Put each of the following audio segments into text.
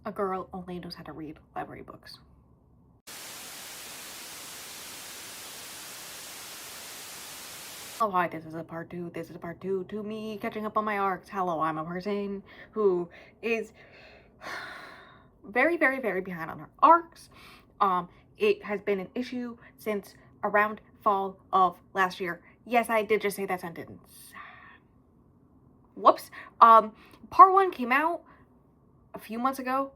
A girl only knows how to read library books. Oh, hi, this is a part two. This is a part two to me catching up on my arcs. Hello, I'm a person who is very, very, very behind on her arcs. It has been an issue since around fall of last year. Yes, I did just say that sentence. Whoops. Part one came out a few months ago,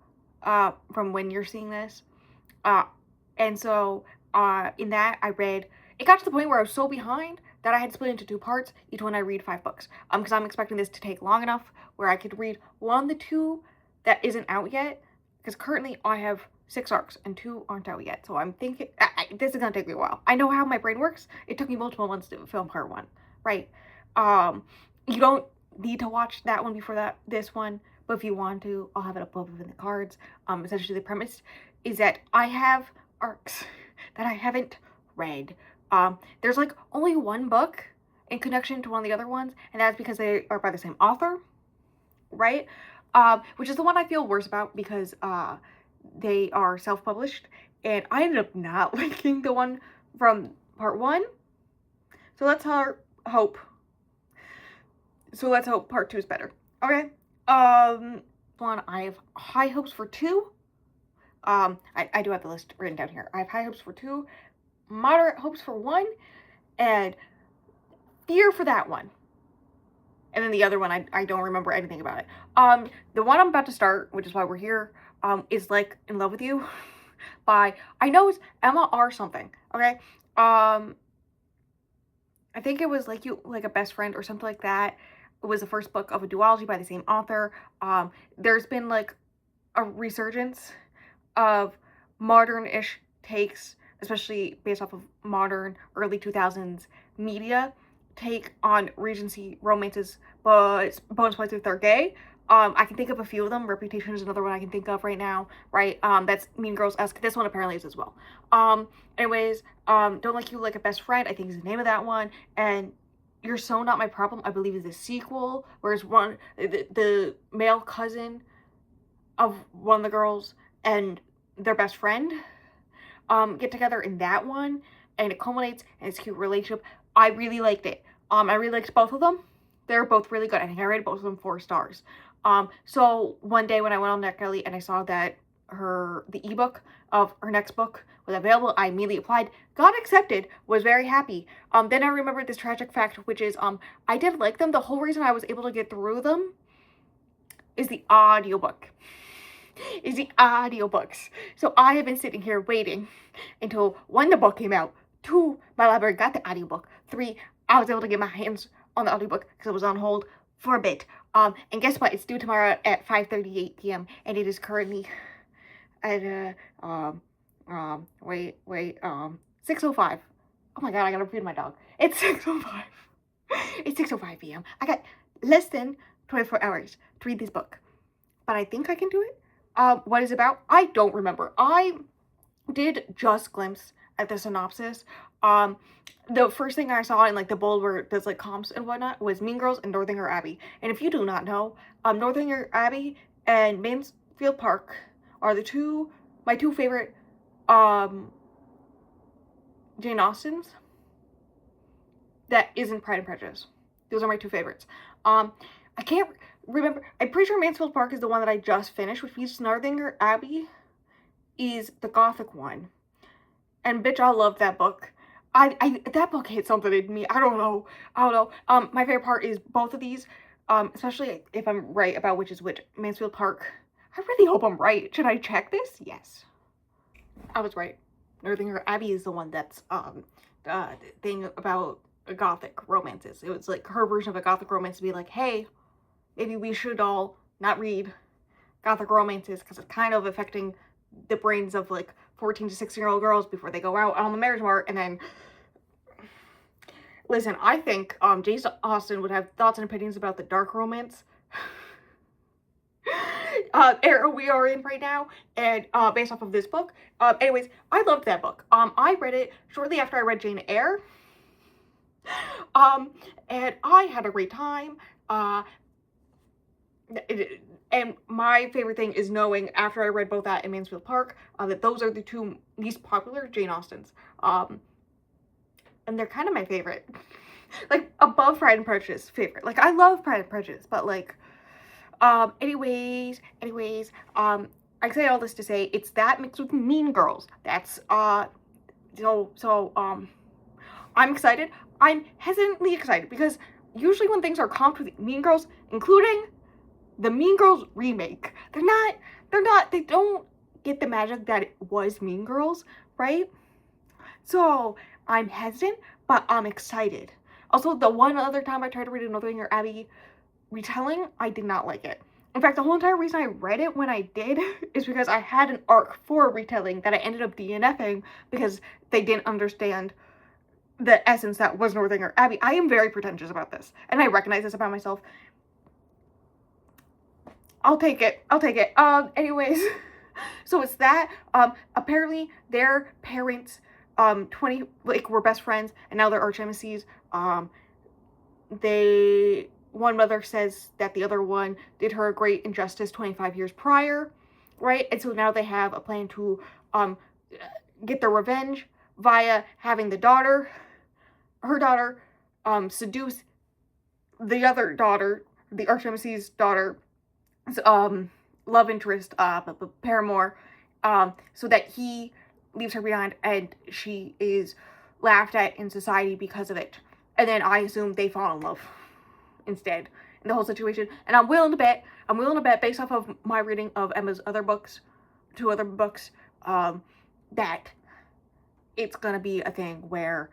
from when you're seeing this. And so, in that, I read, it got to the point where I was so behind that I had split into two parts, each one I read 5 books. Because I'm expecting this to take long enough where I could read one of the 2 that isn't out yet, because currently I have 6 arcs and 2 aren't out yet. So I'm thinking, this is gonna take me a while. I know how my brain works. It took me multiple months to film part 1, right? You don't need to watch that one before this one, but if you want to, I'll have it up above in the cards. Essentially the premise is that I have arcs that I haven't read. There's like only one book in connection to one of the other ones, and that's because they are by the same author, right? Which is the one I feel worse about because they are self-published, and I ended up not liking the one from part 1. So let's hope. So let's hope part 2 is better. Okay. One, I have high hopes for 2. I do have the list written down here. I have high hopes for 2, moderate hopes for 1, and fear for that one. And then the other one, I don't remember anything about it. The one I'm about to start, which is why we're here, is Like in Love with You by, I know it's Emma R something, okay? I think it was Like You, Like a Best Friend or something like that. It was the first book of a duology by the same author. There's been like a resurgence of modern-ish takes, especially based off of modern early 2000s media take on Regency romances, but bonus points if they're gay. I can think of a few of them. Reputation is another one I can think of right now, right? That's Mean Girls-esque. This one apparently is as well. Anyways, Don't Like You Like a Best Friend, I think is the name of that one, and You're So Not My Problem, I believe, is the sequel, whereas the male cousin of one of the girls and their best friend get together in that one, and it culminates in this cute relationship. I really liked it. I really liked both of them. They're both really good. I think I rated both of them 4 stars. So one day when I went on NetGalley and I saw that the ebook of her next book was available, I immediately applied, got accepted, was very happy. Then I remembered this tragic fact, which is I did like them. The whole reason I was able to get through them is the audiobooks. So I have been sitting here waiting until 1, the book came out, 2, my library got the audiobook, 3, I was able to get my hands on the audiobook because it was on hold for a bit. And guess what? It's due tomorrow at 5:38 p.m. and it is currently at 6:05. Oh my god, I gotta feed my dog. It's 6:05. It's 6:05 p.m. I got less than 24 hours to read this book, but I think I can do it. What is it about? I don't remember. I did just glimpse at the synopsis. The first thing I saw in like the bold where there's like comps and whatnot was Mean Girls and Northanger Abbey. And if you do not know, Northanger Abbey and Mansfield Park are my two favorite Jane Austens. That isn't Pride and Prejudice. Those are my 2 favorites. I can't remember. I'm pretty sure Mansfield Park is the one that I just finished, which means Northanger Abbey is the gothic one. And bitch, I love that book. That book hit something in me. I don't know. My favorite part is both of these, especially if I'm right about which is which. Mansfield Park. I really hope I'm right. Should I check this? Yes. I was right. Northanger Abbey is the one that's the thing about gothic romances. It was like her version of a gothic romance to be like, hey, maybe we should all not read gothic romances because it's kind of affecting the brains of like 14 to 16-year-old girls before they go out on the marriage mart. And then, listen, I think Jane Austen would have thoughts and opinions about the dark romance era we are in right now, and based off of this book. Anyways, I loved that book. I read it shortly after I read Jane Eyre, and I had a great time. And my favorite thing is knowing, after I read both that and Mansfield Park, that those are the two least popular Jane Austens. And they're kind of my favorite. Like, above Pride and Prejudice favorite. Like, I love Pride and Prejudice, but, like, anyways, I say all this to say, it's that mixed with Mean Girls. That's, I'm excited. I'm hesitantly excited, because usually when things are comped with Mean Girls, including the Mean Girls remake, they don't get the magic that it was Mean Girls, right? So, I'm hesitant, but I'm excited. Also, the one other time I tried to read a Northanger Abbey retelling, I did not like it. In fact, the whole entire reason I read it when I did is because I had an arc for a retelling that I ended up DNFing because they didn't understand the essence that was Northanger Abbey. I am very pretentious about this, and I recognize this about myself. I'll take it. Anyways, so it's that. Apparently their parents, 20, like, were best friends, and now they're arch nemesis. One mother says that the other one did her a great injustice 25 years prior, right? And so now they have a plan to, get their revenge via having her daughter, seduce the other daughter, the arch nemesis' daughter, love interest, paramour, so that he leaves her behind and she is laughed at in society because of it. And then I assume they fall in love instead in the whole situation. And I'm willing to bet based off of my reading of Emma's two other books, that it's gonna be a thing where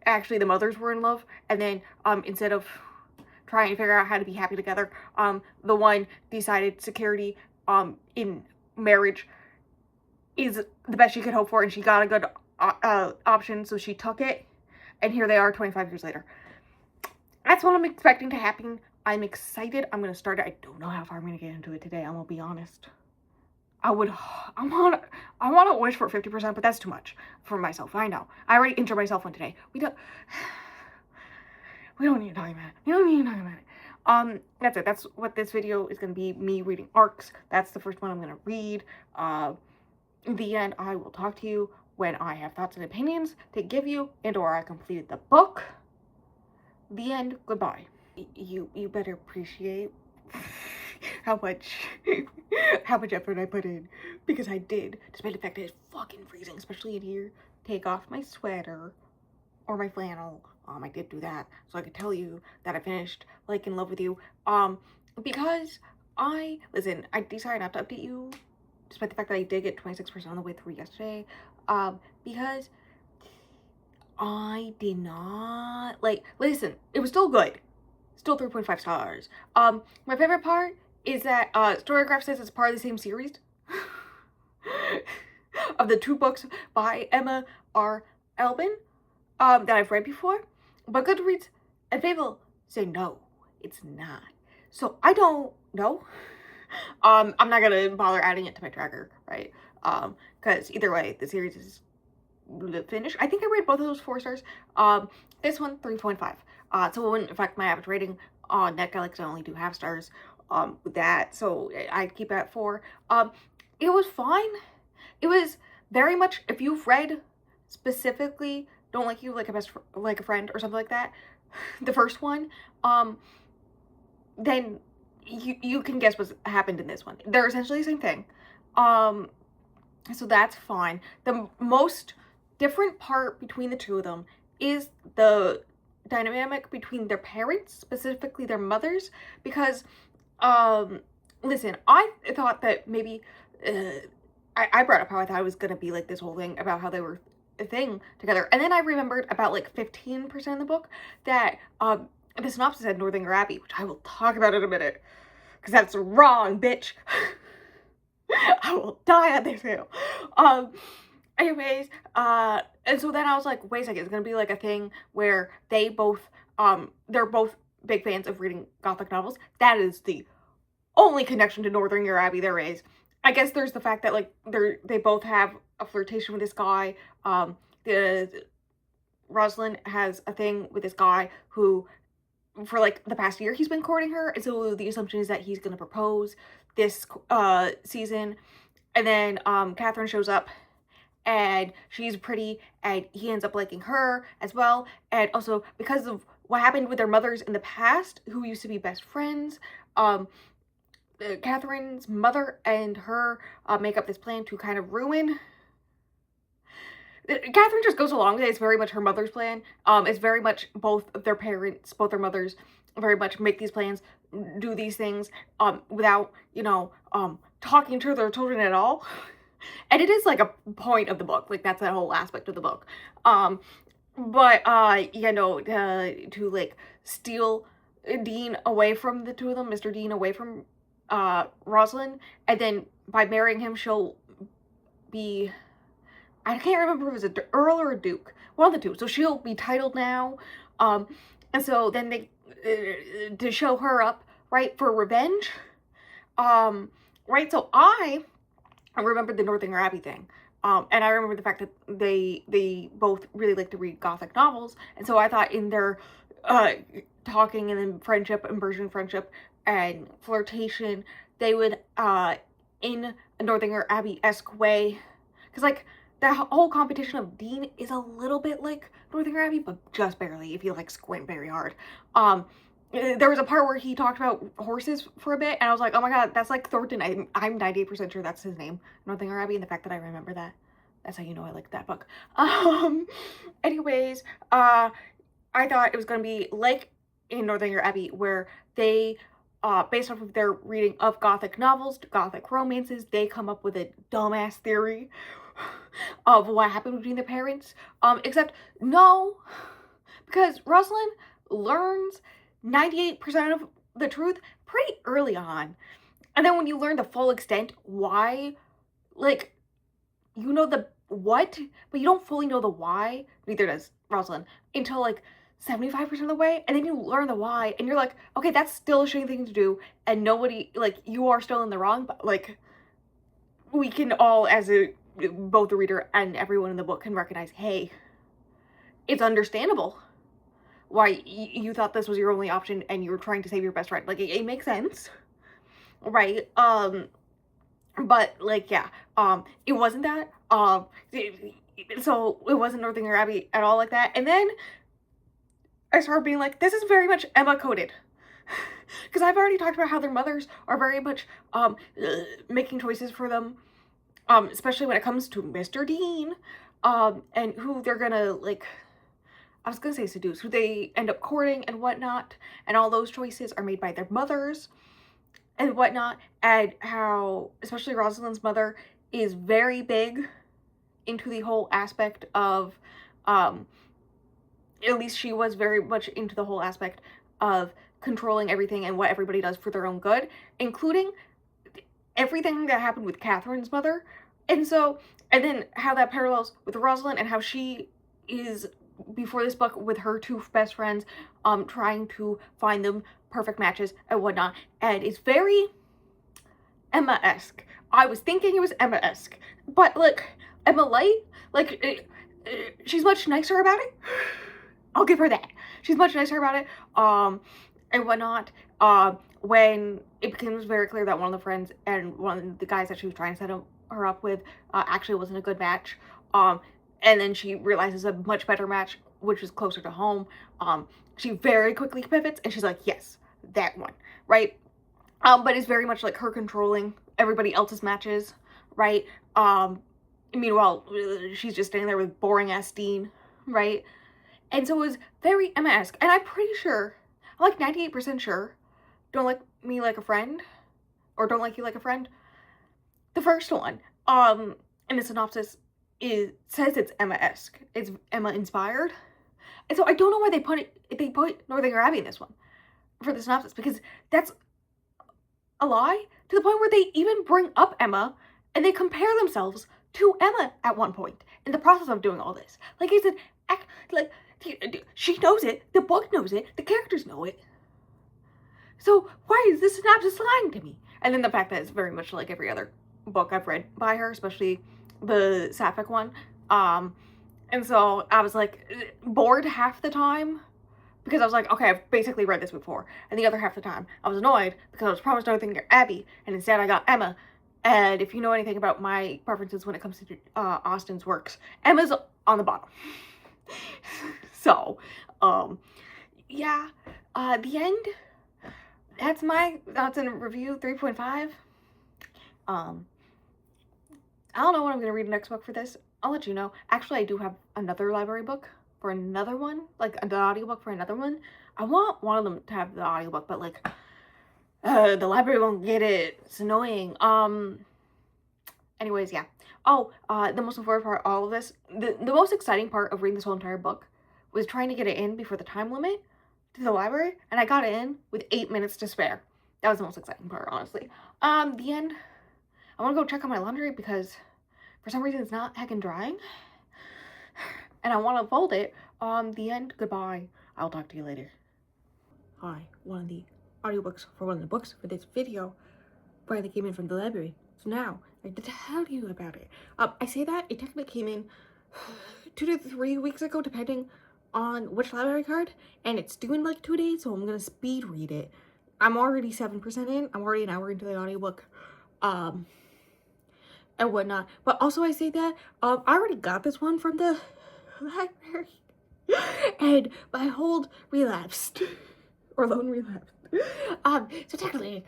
actually the mothers were in love, and then instead of trying to figure out how to be happy together, the one decided security in marriage is the best she could hope for, and she got a good option, so she took it, and here they are 25 years later. That's what I'm expecting to happen. I'm excited. I'm gonna start it. I don't know how far I'm gonna get into it today, I'm gonna be honest. I want to wish for 50%, but that's too much for myself. I know. I already injured myself one today. We don't need to talk about it. That's it. That's what this video is going to be, me reading arcs. That's the first one I'm going to read. In the end, I will talk to you when I have thoughts and opinions to give you, and or I completed the book. The end. Goodbye. You better appreciate how much effort I put in, because I did, despite the fact that it's fucking freezing, especially in here. Take off my sweater or my flannel. I did do that so I could tell you that I finished Like in Love with You. Because I decided not to update you, despite the fact that I did get 26% on the way through yesterday. Because I did not, listen, it was still good. Still 3.5 stars. My favorite part is that Storygraph says it's part of the same series of the two books by Emma R. Albin that I've read before, but Goodreads and Fable say no, it's not. So I don't know. I'm not gonna bother adding it to my tracker, right? Because either way, the series is finished. I think I rated both of those 4 stars. This one 3.5. So it wouldn't affect my average rating on NetGalley because I only do half stars with that. So I'd keep it at 4. It was fine. It was very much, if you've read specifically Don't Like You Like a Friend or something like that, the first one, then you can guess what's happened in this one. They're essentially the same thing. So that's fine. The most different part between the two of them is the dynamic between their parents, specifically their mothers, because listen, I thought that maybe I brought up how I thought it was gonna be like this whole thing about how they were a thing together, and then I remembered about like 15% of the book that the synopsis said Northanger Abbey, which I will talk about in a minute, because that's wrong, bitch. I will die on this hill. Anyways, and so then I was like, wait a second, it's gonna be like a thing where they both, they're both big fans of reading Gothic novels. That is the only connection to Northanger Abbey there is. I guess there's the fact that, like, they both have a flirtation with this guy. Rosalind has a thing with this guy who for like the past year he's been courting her, and so the assumption is that he's gonna propose this season. And then Catherine shows up, and she's pretty, and he ends up liking her as well. And also because of what happened with their mothers in the past, who used to be best friends, Catherine's mother and her make up this plan to kind of ruin. Catherine just goes along with it. It's very much her mother's plan. It's very much both their parents, both their mothers, very much make these plans, do these things, without, talking to their children at all. And it is like a point of the book. Like, that's a whole aspect of the book. But to like steal Dean away from the two of them, Mr. Dean away from Rosalind, and then by marrying him, she'll be, I can't remember if it was an Earl or a Duke, one of the two. So she'll be titled now, and so then they to show her up, right, for revenge, right. So I remember the Northanger Abbey thing, and I remember the fact that they both really like to read Gothic novels, and so I thought in their talking and then friendship and Persian friendship and flirtation, they would in a Northanger Abbey-esque way, because like the whole competition of Dean is a little bit like Northanger Abbey, but just barely if you like squint very hard. There was a part where he talked about horses for a bit, and I was like, oh my god, that's like Thornton. I'm 98% sure that's his name, Northanger Abbey, and the fact that I remember that's how you know I like that book. Anyways, I thought it was gonna be like in Northanger Abbey, where they based off of their reading of Gothic novels, Gothic romances, they come up with a dumbass theory of what happened between the parents. Except, no, because Rosalind learns 98% of the truth pretty early on. And then when you learn the full extent why, like, you know the what, but you don't fully know the why, neither does Rosalind, until like 75% of the way, and then you learn the why, and you're like, okay, that's still a shitty thing to do, and nobody, like, you are still in the wrong, but like, we can all, as both the reader and everyone in the book can recognize, hey, it's understandable why you thought this was your only option and you were trying to save your best friend. Like, it makes sense, right? But like, yeah, it wasn't that, so it wasn't Northanger Abbey at all like that. And then I started being like, this is very much Emma coded. Because I've already talked about how their mothers are very much making choices for them, especially when it comes to Mr. Dean, and who they're gonna, like, I was gonna say seduce, who they end up courting and whatnot, and all those choices are made by their mothers and whatnot, and how, especially Rosalind's mother, is very big into the whole aspect of, at least she was very much into the whole aspect of controlling everything and what everybody does for their own good, including everything that happened with Catherine's mother. And so, and then how that parallels with Rosalind and how she is, before this book, with her two best friends, trying to find them perfect matches and whatnot. And it's very Emma-esque. I was thinking it was Emma-esque, but like, Emma Light, like, she's much nicer about it. I'll give her that. She's much nicer about it, and whatnot. When it becomes very clear that one of the friends and one of the guys that she was trying to set her up with actually wasn't a good match, and then she realizes a much better match, which is closer to home, she very quickly pivots, and she's like, yes, that one, right? But it's very much like her controlling everybody else's matches, right? Meanwhile, she's just standing there with boring-ass Dean, right? And so it was very Emma-esque. And I'm pretty sure, I'm like 98% sure, Don't Like Me Like a Friend, or Don't Like You Like a Friend, the first one, in the synopsis, says it's Emma-esque. It's Emma-inspired. And so I don't know why they put Northanger Abbey in this one for the synopsis, because that's a lie, to the point where they even bring up Emma, and they compare themselves to Emma at one point in the process of doing all this. Like I said, like, she knows it, the book knows it, the characters know it. So why is this synopsis lying to me? And then the fact that it's very much like every other book I've read by her, especially the Sapphic one. And so I was like bored half the time, because I was like, okay, I've basically read this before. And the other half of the time, I was annoyed because I was promised another thing to Abby, and instead I got Emma. And if you know anything about my preferences when it comes to Austen's works, Emma's on the bottom. So, yeah, the end. That's in review 3.5. I don't know when I'm gonna read the next book for this. I'll let you know. Actually, I do have another library book for another one, like an audiobook for another one. I want one of them to have the audiobook, but like, the library won't get it. It's annoying. Anyways, yeah. Oh, the most important part of all of this, the most exciting part of reading this whole entire book was trying to get it in before the time limit to the library, and I got it in with 8 minutes to spare. That was the most exciting part, honestly. The end. I want to go check on my laundry because for some reason it's not heckin' drying. And I want to fold it. The end. Goodbye. I'll talk to you later. Hi, one of the audiobooks for one of the books for this video finally came in from the library. So now, I have to tell you about it. I say that, it technically came in 2 to 3 weeks ago, depending on which library card, and it's due in like 2 days, so I'm gonna speed read it. I'm already 7% in. I'm already an hour into the audiobook. And whatnot. But also I say that, I already got this one from the library. And my hold relapsed. Or loan relapsed. So technically,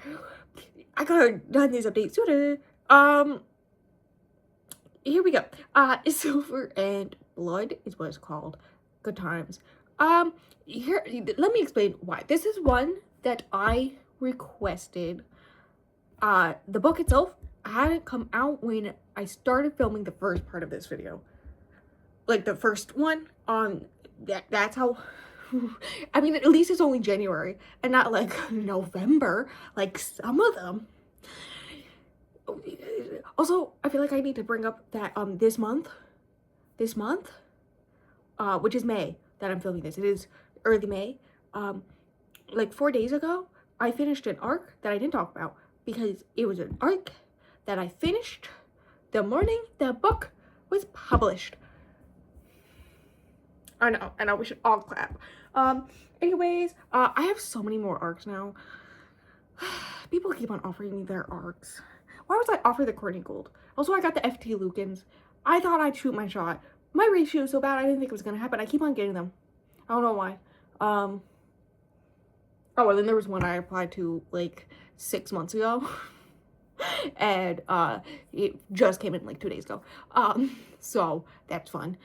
I could have done these updates sooner. Here we go. Silver and Blood is what it's called. Good times. Here, let me explain why. This is one that I requested. The book itself hadn't come out when I started filming the first part of this video. Like the first one, that's how, I mean, at least it's only January and not like November, like some of them. Also, I feel like I need to bring up that, this month, which is May that I'm filming this, it is early May, like 4 days ago, I finished an arc that I didn't talk about because it was an arc that I finished the morning the book was published. I know, we should all clap. Anyways, I have so many more arcs now. People keep on offering me their arcs. Why was I offered the Courtney Gold? Also, I got the FT Lukens. I thought I'd shoot my shot. My ratio is so bad, I didn't think it was gonna happen. I keep on getting them. I don't know why. Oh, and then there was one I applied to like 6 months ago. And it just came in like 2 days ago. So that's fun.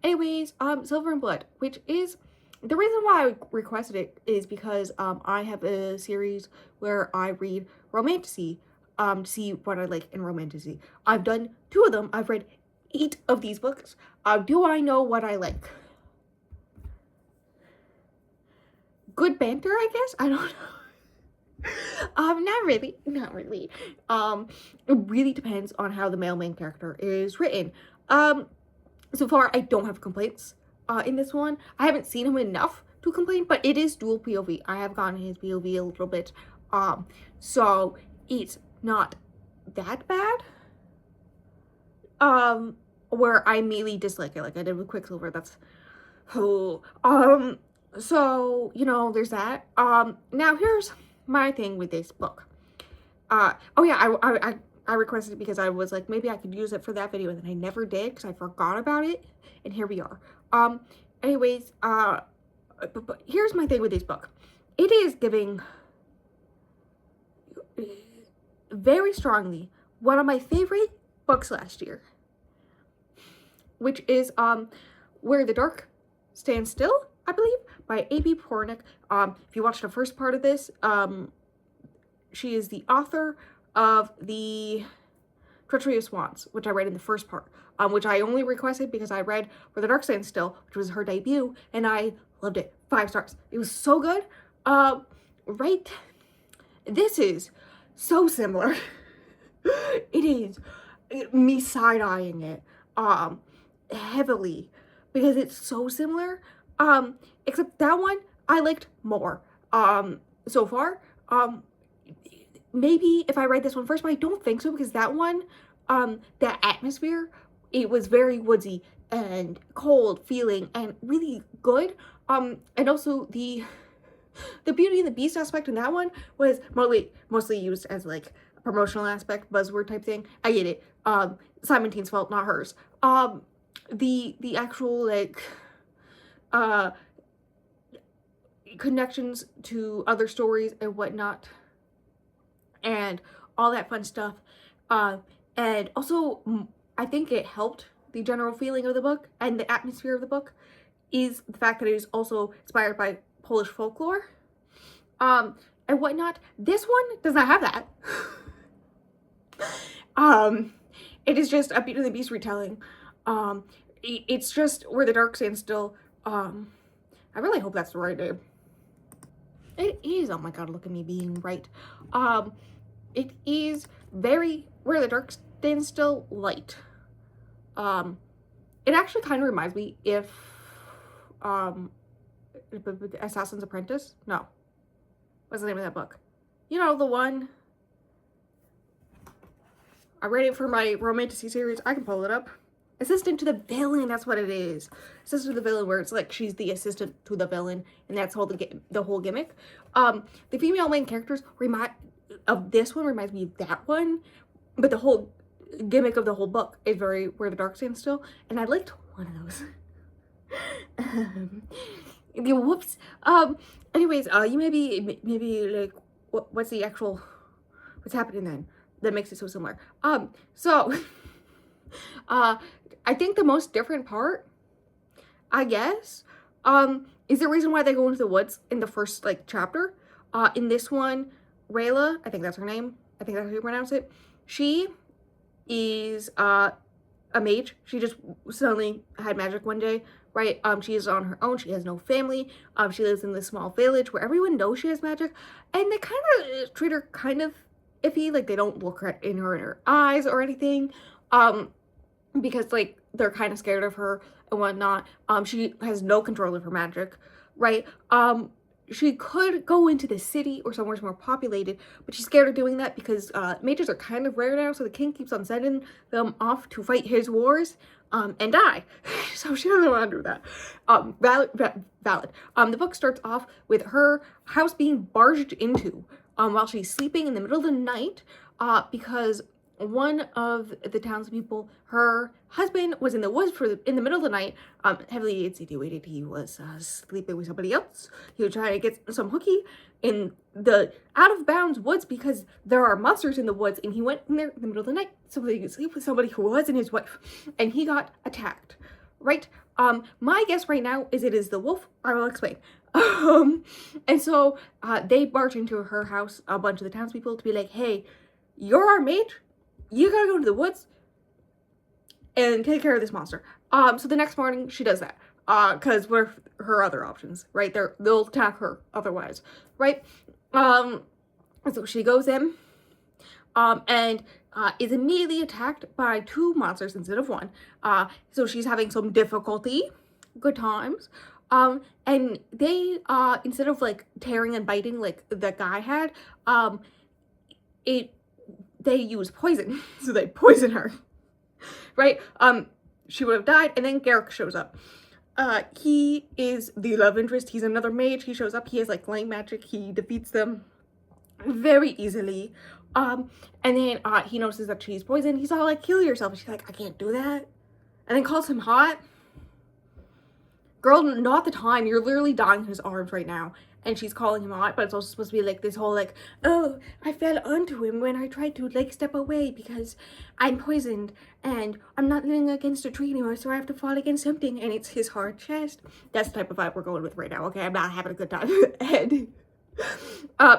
Anyways, Silver and Blood, which is the reason why I requested it is because I have a series where I read romantasy to see what I like in romantasy. I've done 2 of them. I've read 8 of these books. Do I know what I like? Good banter, I guess? I don't know. Not really. It really depends on how the male main character is written. So far, I don't have complaints, in this one. I haven't seen him enough to complain, but it is dual POV. I have gotten his POV a little bit, so it's not that bad. Where I immediately dislike it, like I did with Quicksilver, that's, so, you know, there's that. Now here's my thing with this book. Oh yeah, I requested it because I was like, maybe I could use it for that video, and then I never did because I forgot about it, and here we are. Anyways, but here's my thing with this book. It is giving very strongly one of my favorite books last year, which is Where the Dark Stands Still, I believe, by A.B. Pornick. If you watched the first part of this, she is the author of the Treachery of Swans, which I read in the first part, which I only requested because I read Where the Dark Stands Still, which was her debut, and I loved it. 5 stars. It was so good. Right? This is so similar. It is me side-eyeing it heavily because it's so similar. Except that one I liked more so far. Maybe if I read this one first, but I don't think so because that one, that atmosphere, it was very woodsy. and cold feeling and really good. And also the Beauty and the Beast aspect in that one was mostly used as like a promotional aspect, buzzword type thing. I get it. Simon Teen's fault, not hers. The actual like connections to other stories and whatnot, and all that fun stuff. And also, I think it helped the general feeling of the book and the atmosphere of the book is the fact that it is also inspired by Polish folklore, and whatnot. This one does not have that. It is just a Beauty and the Beast retelling. It's just Where the Dark Stands Still. I really hope that's the right name. It is. Oh my god, look at me being right. It is very Where the Dark Stands Still light. It actually kind of reminds me if Assassin's Apprentice? No. What's the name of that book? You know, the one. I read it for my romantasy series. I can pull it up. Assistant to the Villain, that's what it is. Assistant to the Villain, where it's like she's the assistant to the villain, and that's the whole gimmick. The female main characters of this one reminds me of that one, but the whole gimmick of the whole book is very Where the Dark Stands Still, and I liked one of those. Whoops. Anyways, you maybe like, what's happening then that makes it so similar? I think the most different part, I guess, is the reason why they go into the woods in the first, like, chapter. In this one, Rayla, I think that's her name, I think that's how you pronounce it, she is, a mage. She just suddenly had magic one day, right? She is on her own, she has no family, she lives in this small village where everyone knows she has magic, and they kind of treat her kind of iffy, like, they don't look in her eyes or anything, because, like, they're kind of scared of her and whatnot. She has no control of her magic, right? She could go into the city or somewhere more populated, but she's scared of doing that because mages are kind of rare now, so the king keeps on sending them off to fight his wars and die. So she doesn't want to do that. Valid. The book starts off with her house being barged into while she's sleeping in the middle of the night because one of the townspeople, her husband, was in the woods in the middle of the night, heavily insinuated he was sleeping with somebody else. He was trying to get some hooky in the out-of-bounds woods because there are monsters in the woods, and he went in there in the middle of the night so that he could sleep with somebody who wasn't his wife, and he got attacked, right? My guess right now is it is the wolf. I will explain. And so they barge into her house, a bunch of the townspeople, to be like, hey, you're our mage? You gotta go into the woods and take care of this monster. So the next morning she does that. Cause what are her other options, right? They'll attack her otherwise, right? So she goes in, and is immediately attacked by 2 monsters instead of 1. So she's having some difficulty. Good times. And they, instead of like tearing and biting like the guy had, they use poison, so they poison her, right? She would have died, and then Garrick shows up. He is the love interest. He's another mage. He shows up. He has like flame magic. He defeats them very easily. And then he notices that she's poisoned. He's all like, kill yourself. And she's like, I can't do that. And then calls him hot. Girl, not the time. You're literally dying in his arms right now. And she's calling him hot, but it's also supposed to be like this whole like, oh, I fell onto him when I tried to like step away because I'm poisoned and I'm not living against a tree anymore, so I have to fall against something, and it's his hard chest. That's the type of vibe we're going with right now, okay? I'm not having a good time. And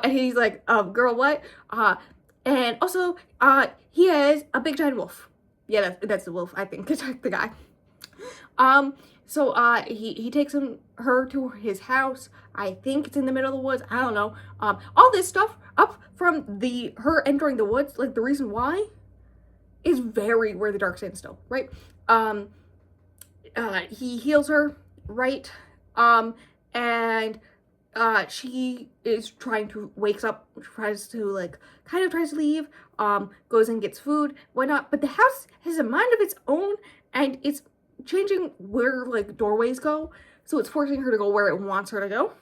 he's like, girl, what? And also, he has a big giant wolf. Yeah, that's the wolf, I think. Attack the guy. So he takes her to his house. I think it's in the middle of the woods. I don't know. All this stuff up from her entering the woods, like the reason why, is very Where the Dark Stands Still, right? He heals her, right? And she is wakes up, tries to leave, goes and gets food, whatnot. But the house has a mind of its own, and it's changing where, like, doorways go. So it's forcing her to go where it wants her to go.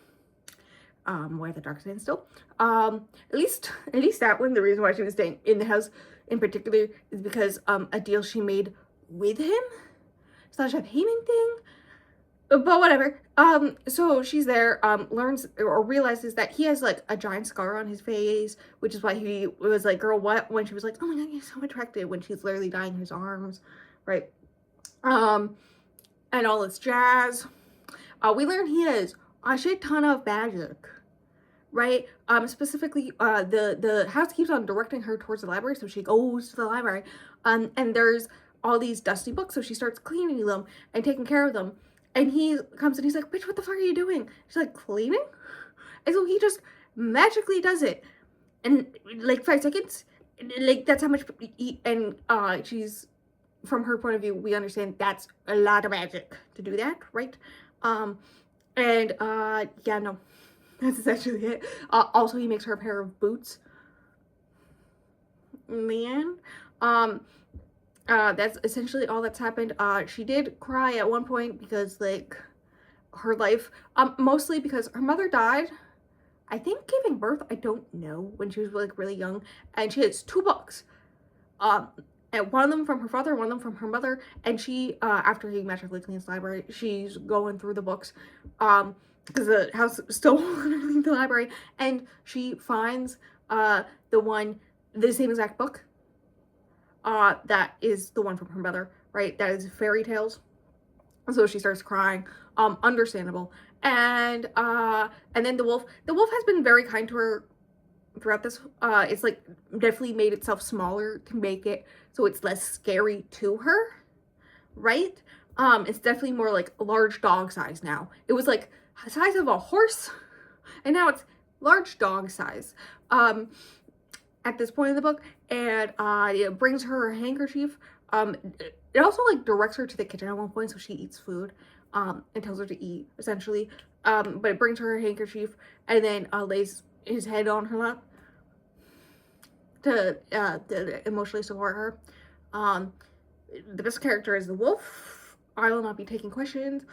Where the dark stands still. At least that one, the reason why she was staying in the house in particular is because, a deal she made with him. Slash a payment thing. But whatever. So she's there, learns or realizes that he has, like, a giant scar on his face, which is why he was like, girl, what? When she was like, oh my god, you're so attractive, when she's literally dying in his arms, right? And all this jazz. We learn he has a shit ton of magic, right? Specifically, the house keeps on directing her towards the library, so she goes to the library, and there's all these dusty books, so she starts cleaning them and taking care of them, and he comes and he's like, bitch, what the fuck are you doing? She's like, cleaning? And so he just magically does it, and like 5 seconds, like, that's how much and she's, from her point of view, we understand that's a lot of magic to do that, right? Yeah, no, that's essentially it. Also, he makes her a pair of boots. Man, that's essentially all that's happened. She did cry at one point because, like, her life, mostly because her mother died, I think giving birth, I don't know, when she was, like, really young, and she has 2 books, and one of them from her father, one of them from her mother, and she, after he magically cleans the library, she's going through the books, because the house is still literally the library, and she finds, the same exact book, that is the one from her mother, right? That is fairy tales. So she starts crying, understandable. And then the wolf has been very kind to her throughout this. It's, like, definitely made itself smaller to make it so it's less scary to her, right? It's definitely more like large dog size now. It was like the size of a horse, and now it's large dog size. At this point in the book, and it brings her a handkerchief. It also, like, directs her to the kitchen at one point, so she eats food, and tells her to eat, essentially. But it brings her a handkerchief, and then lays his head on her lap to emotionally support her. The best character is the wolf. I will not be taking questions.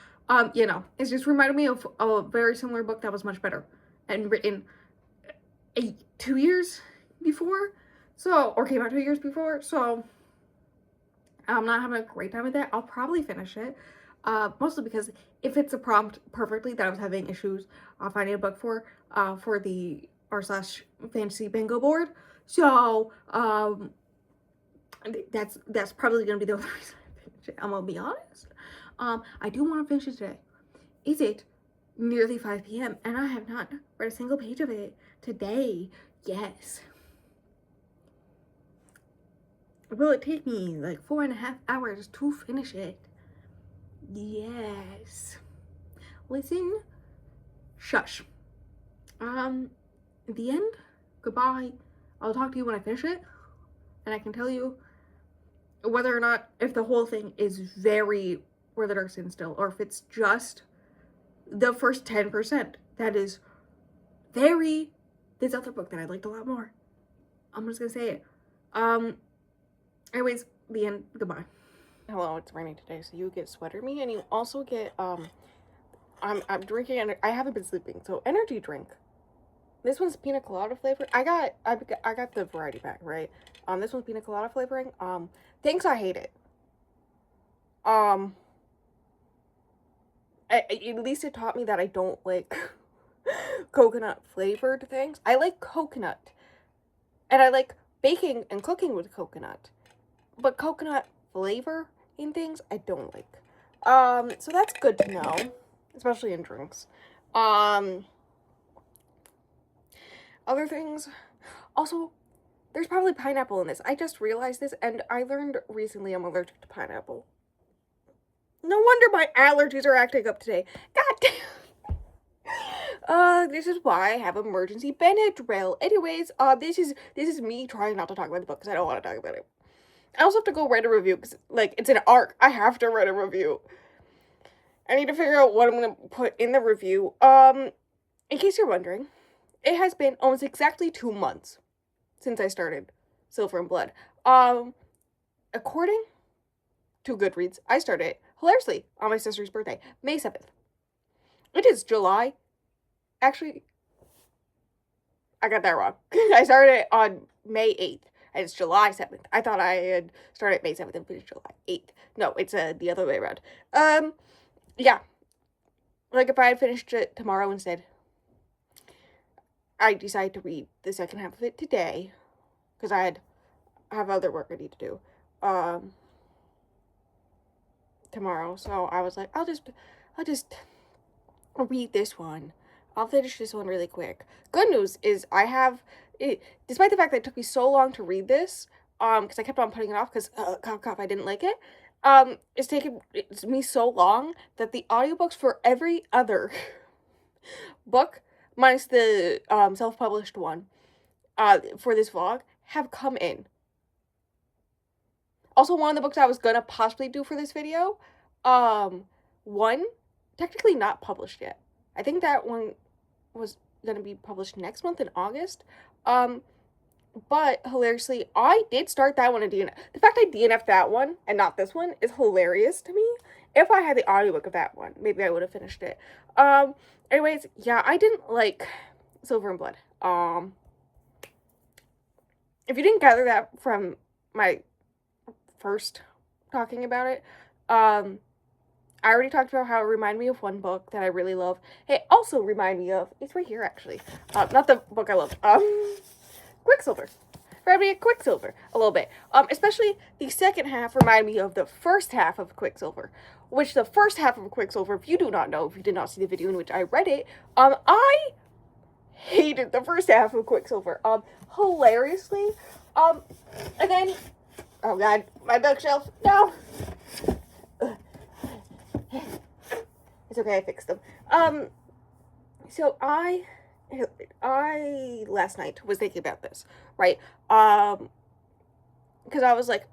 You know, it's just reminded me of a very similar book that was much better and written 2 years before, so, or came out 2 years before, so I'm not having a great time with it. I'll probably finish it, mostly because it fits the prompt perfectly that I was having issues finding a book for the r/fantasy bingo board, so that's probably gonna be the only reason I finish it. I'm gonna be honest. I do want to finish it today. Is it nearly 5 p.m. and I have not read a single page of it today? Yes. Will it take me like 4.5 hours to finish it? Yes. Listen. Shush. At the end, goodbye. I'll talk to you when I finish it, and I can tell you whether or not, if the whole thing is very Where the Dark Stands Still, or if it's just the first 10%. That is very this other book that I liked a lot more. I'm just gonna say it. Anyways, the end. Goodbye. Hello, it's raining today, so you get sweater me, and you also get I'm drinking, and I haven't been sleeping, so energy drink. This one's pina colada flavored. I got the variety pack, right? This one's pina colada flavoring. Thanks, I hate it. At least it taught me that I don't like coconut flavored things. I like coconut, and I like baking and cooking with coconut, but coconut flavor in things I don't like. So that's good to know, especially in drinks. Other things, also, there's probably pineapple in this. I just realized this, and I learned recently I'm allergic to pineapple. No wonder my allergies are acting up today. God damn. This is why I have emergency Benadryl. Anyways, this is me trying not to talk about the book because I don't want to talk about it. I also have to go write a review because, like, it's an arc. I have to write a review. I need to figure out what I'm gonna put in the review. In case you're wondering, it has been almost exactly 2 months since I started Silver and Blood. According to Goodreads, I started it hilariously, on my sister's birthday, May 7th. It is July. Actually, I got that wrong. I started it on May 8th, and it's July 7th. I thought I had started May 7th and finished July 8th. No, it's the other way around. Yeah. Like, if I had finished it tomorrow instead, I decided to read the second half of it today, because I have other work I need to do, tomorrow. So I was like, I'll just read this one. I'll finish this one really quick. Good news is I have it, despite the fact that it took me so long to read this, because I kept on putting it off because cough, I didn't like it. It's me so long that the audiobooks for every other book, minus the self-published one, for this vlog, have come in. Also, one of the books I was gonna possibly do for this video, one, technically not published yet. I think that one was gonna be published next month in August. But hilariously, I did start that one in DNF. The fact I DNF'd that one and not this one is hilarious to me. If I had the audiobook of that one, maybe I would have finished it. Anyways, yeah, I didn't like Silver and Blood. If you didn't gather that from my first talking about it, I already talked about how it reminded me of one book that I really love. It also reminded me of, it's right here actually, not the book I loved, Quicksilver. Reminded me of Quicksilver a little bit. Especially the second half reminded me of the first half of Quicksilver, which the first half of Quicksilver, if you do not know, if you did not see the video in which I read it, I hated the first half of Quicksilver, hilariously, and then, oh god, my bookshelf, no! It's okay, I fixed them. So I last night was thinking about this, right? Because I was like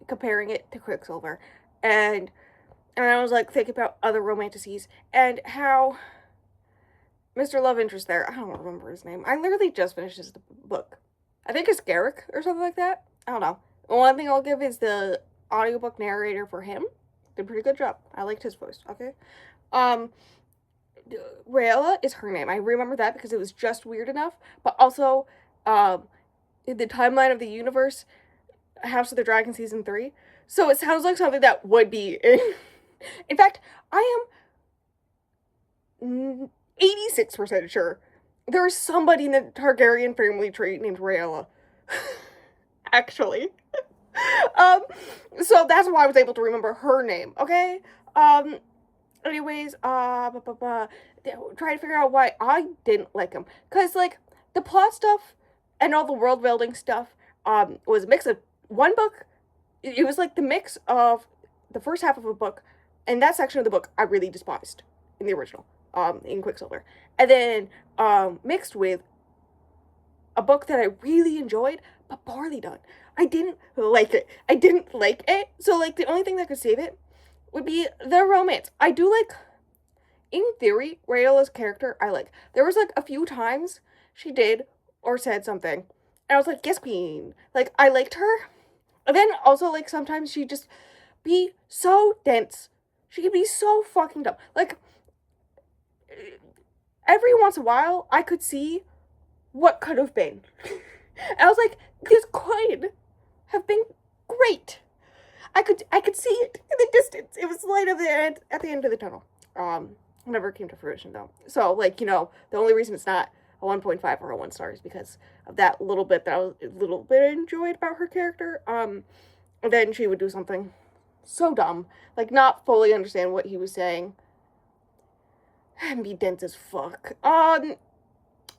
comparing it to Quicksilver, and I was like thinking about other romanticities and how Mr. Love Interest there, I don't remember his name. I literally just finished his book. I think it's Garrick or something like that. I don't know. One thing I'll give is the audiobook narrator for him did a pretty good job. I liked his voice, okay? Rayla is her name. I remember that because it was just weird enough. But also, in the timeline of the universe, House of the Dragon Season 3. So it sounds like something that would be in fact, I am 86% sure there is somebody in the Targaryen family tree named Rayla. Actually. So that's why I was able to remember her name, okay? Anyways, trying to figure out why I didn't like him. Because, like, the plot stuff and all the world building stuff, was a mix of one book. It was like the mix of the first half of a book, and that section of the book I really despised in the original, in Quicksilver. And then, mixed with a book that I really enjoyed, but poorly done. I didn't like it. So, like, the only thing that could save it would be the romance. I do like, in theory, Rayla's character, I like. There was, like, a few times she did or said something, and I was like, yes, queen. Like, I liked her. And then also, like, sometimes she'd just be so dense. She could be so fucking dumb. Like, every once in a while, I could see what could have been. And I was like, this could have been great. I could see it in the distance. It was light at the end of the tunnel. Never came to fruition though. So, like, you know, the only reason it's not a 1.5 or a 1 star is because of that little bit that I was enjoyed about her character. And then she would do something so dumb, like not fully understand what he was saying, and be dense as fuck.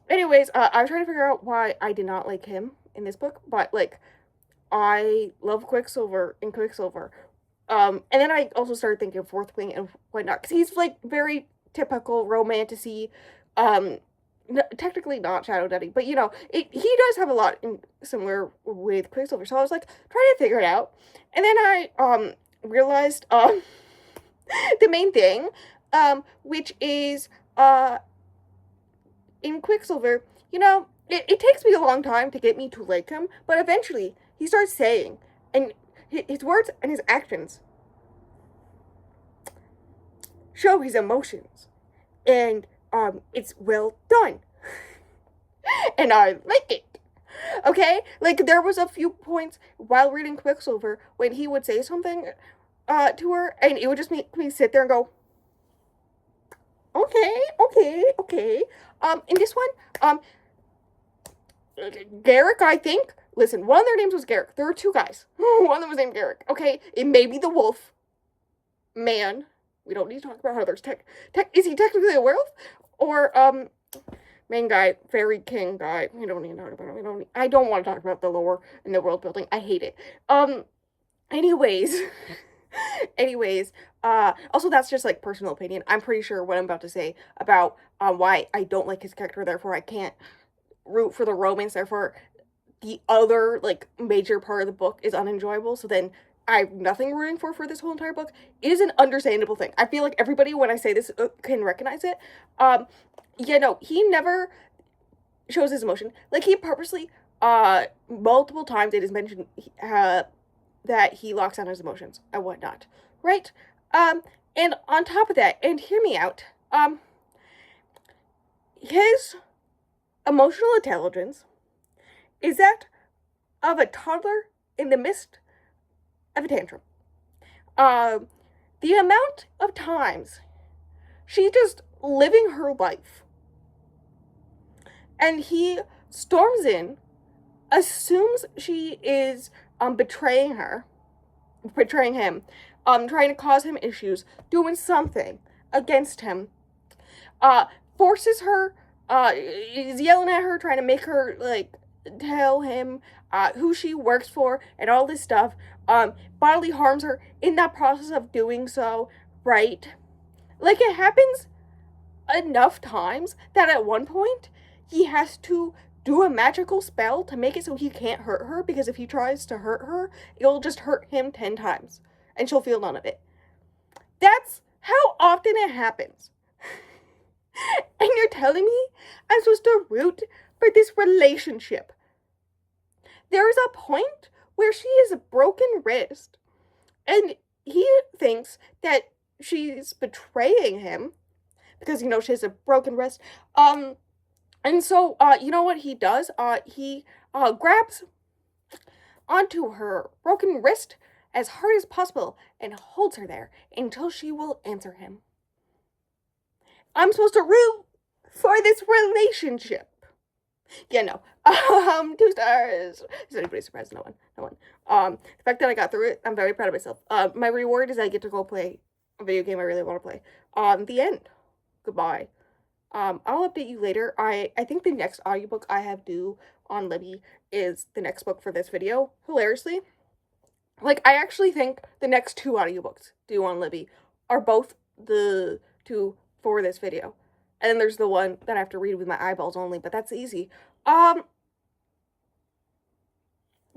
Anyways, I was trying to figure out why I did not like him in this book, but, like, I love Quicksilver in Quicksilver. And then I also started thinking of Fourth Wing and whatnot, because he's, like, very typical romantic-y, technically not Shadow Daddy, but, you know, he does have a lot similar with Quicksilver, so I was, like, trying to figure it out, and then I, realized, the main thing, which is, in Quicksilver, you know, it takes me a long time to get me to like him, but eventually he starts saying, and his words and his actions show his emotions. And it's well done. And I like it. Okay? Like, there was a few points while reading Quicksilver when he would say something to her, and it would just make me sit there and go, okay. In this one, Garrick, I think. Listen, one of their names was Garrick. There were two guys. One of them was named Garrick. Okay, it may be the wolf man. We don't need to talk about how there's is he technically a werewolf? Or main guy, fairy king guy. We don't need to talk about it. I don't want to talk about the lore and the world building. I hate it. Anyways. Also, that's just like personal opinion. I'm pretty sure what I'm about to say about why I don't like his character, therefore I can't root for the romance, therefore the other like major part of the book is unenjoyable, so then I have nothing rooting for this whole entire book. It is an understandable thing. I feel like everybody, when I say this, can recognize it. He never shows his emotion. Like, he purposely, multiple times it is mentioned that he locks down his emotions and whatnot, right? And on top of that, and hear me out, his emotional intelligence is that of a toddler in the midst of a tantrum. The amount of times she's just living her life, and he storms in, assumes she is betraying him, trying to cause him issues, doing something against him, forces her, is yelling at her, trying to make her, like, tell him who she works for and all this stuff, bodily harms her in that process of doing so, right? Like, it happens enough times that at one point he has to do a magical spell to make it so he can't hurt her, because if he tries to hurt her, it'll just hurt him 10 times, and she'll feel none of it. That's how often it happens. And you're telling me I'm supposed to root for this relationship? There is a point where she has a broken wrist, and he thinks that she's betraying him because, she has a broken wrist. And so, you know what he does? He grabs onto her broken wrist as hard as possible and holds her there until she will answer him. I'm supposed to root for this relationship. Yeah, no. 2 stars. Is anybody surprised? No one. The fact that I got through it, I'm very proud of myself. My reward is I get to go play a video game I really want to play. The end. Goodbye. I'll update you later. I think the next audiobook I have due on Libby is the next book for this video. Hilariously. Like, I actually think the next 2 audiobooks due on Libby are both the 2 for this video. And then there's the one that I have to read with my eyeballs only, but that's easy. The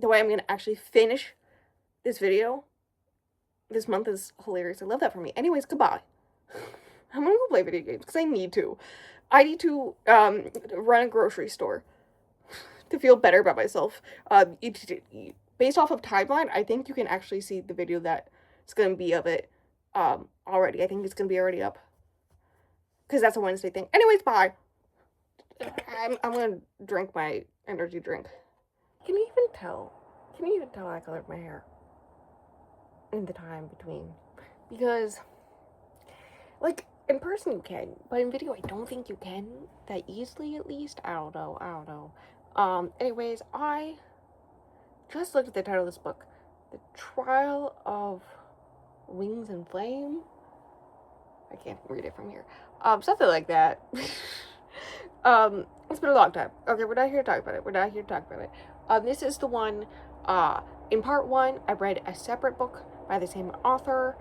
way I'm going to actually finish this video this month is hilarious. I love that for me. Anyways, goodbye. I'm going to go play video games because I need to. I need to run a grocery store to feel better about myself. Based off of timeline, I think you can actually see the video that is going to be of it already. I think it's going to be already up. Because that's a Wednesday thing. Anyways, bye. I'm going to drink my energy drink. Can you even tell I colored my hair in the time between? Because, like, in person you can, but in video I don't think you can that easily, at least. I don't know. Anyways, I just looked at the title of this book. The Trial of Wings and Flame. I can't read it from here. Something like that. It's been a long time. Okay, we're not here to talk about it. This is the one, in part 1, I read a separate book by the same author,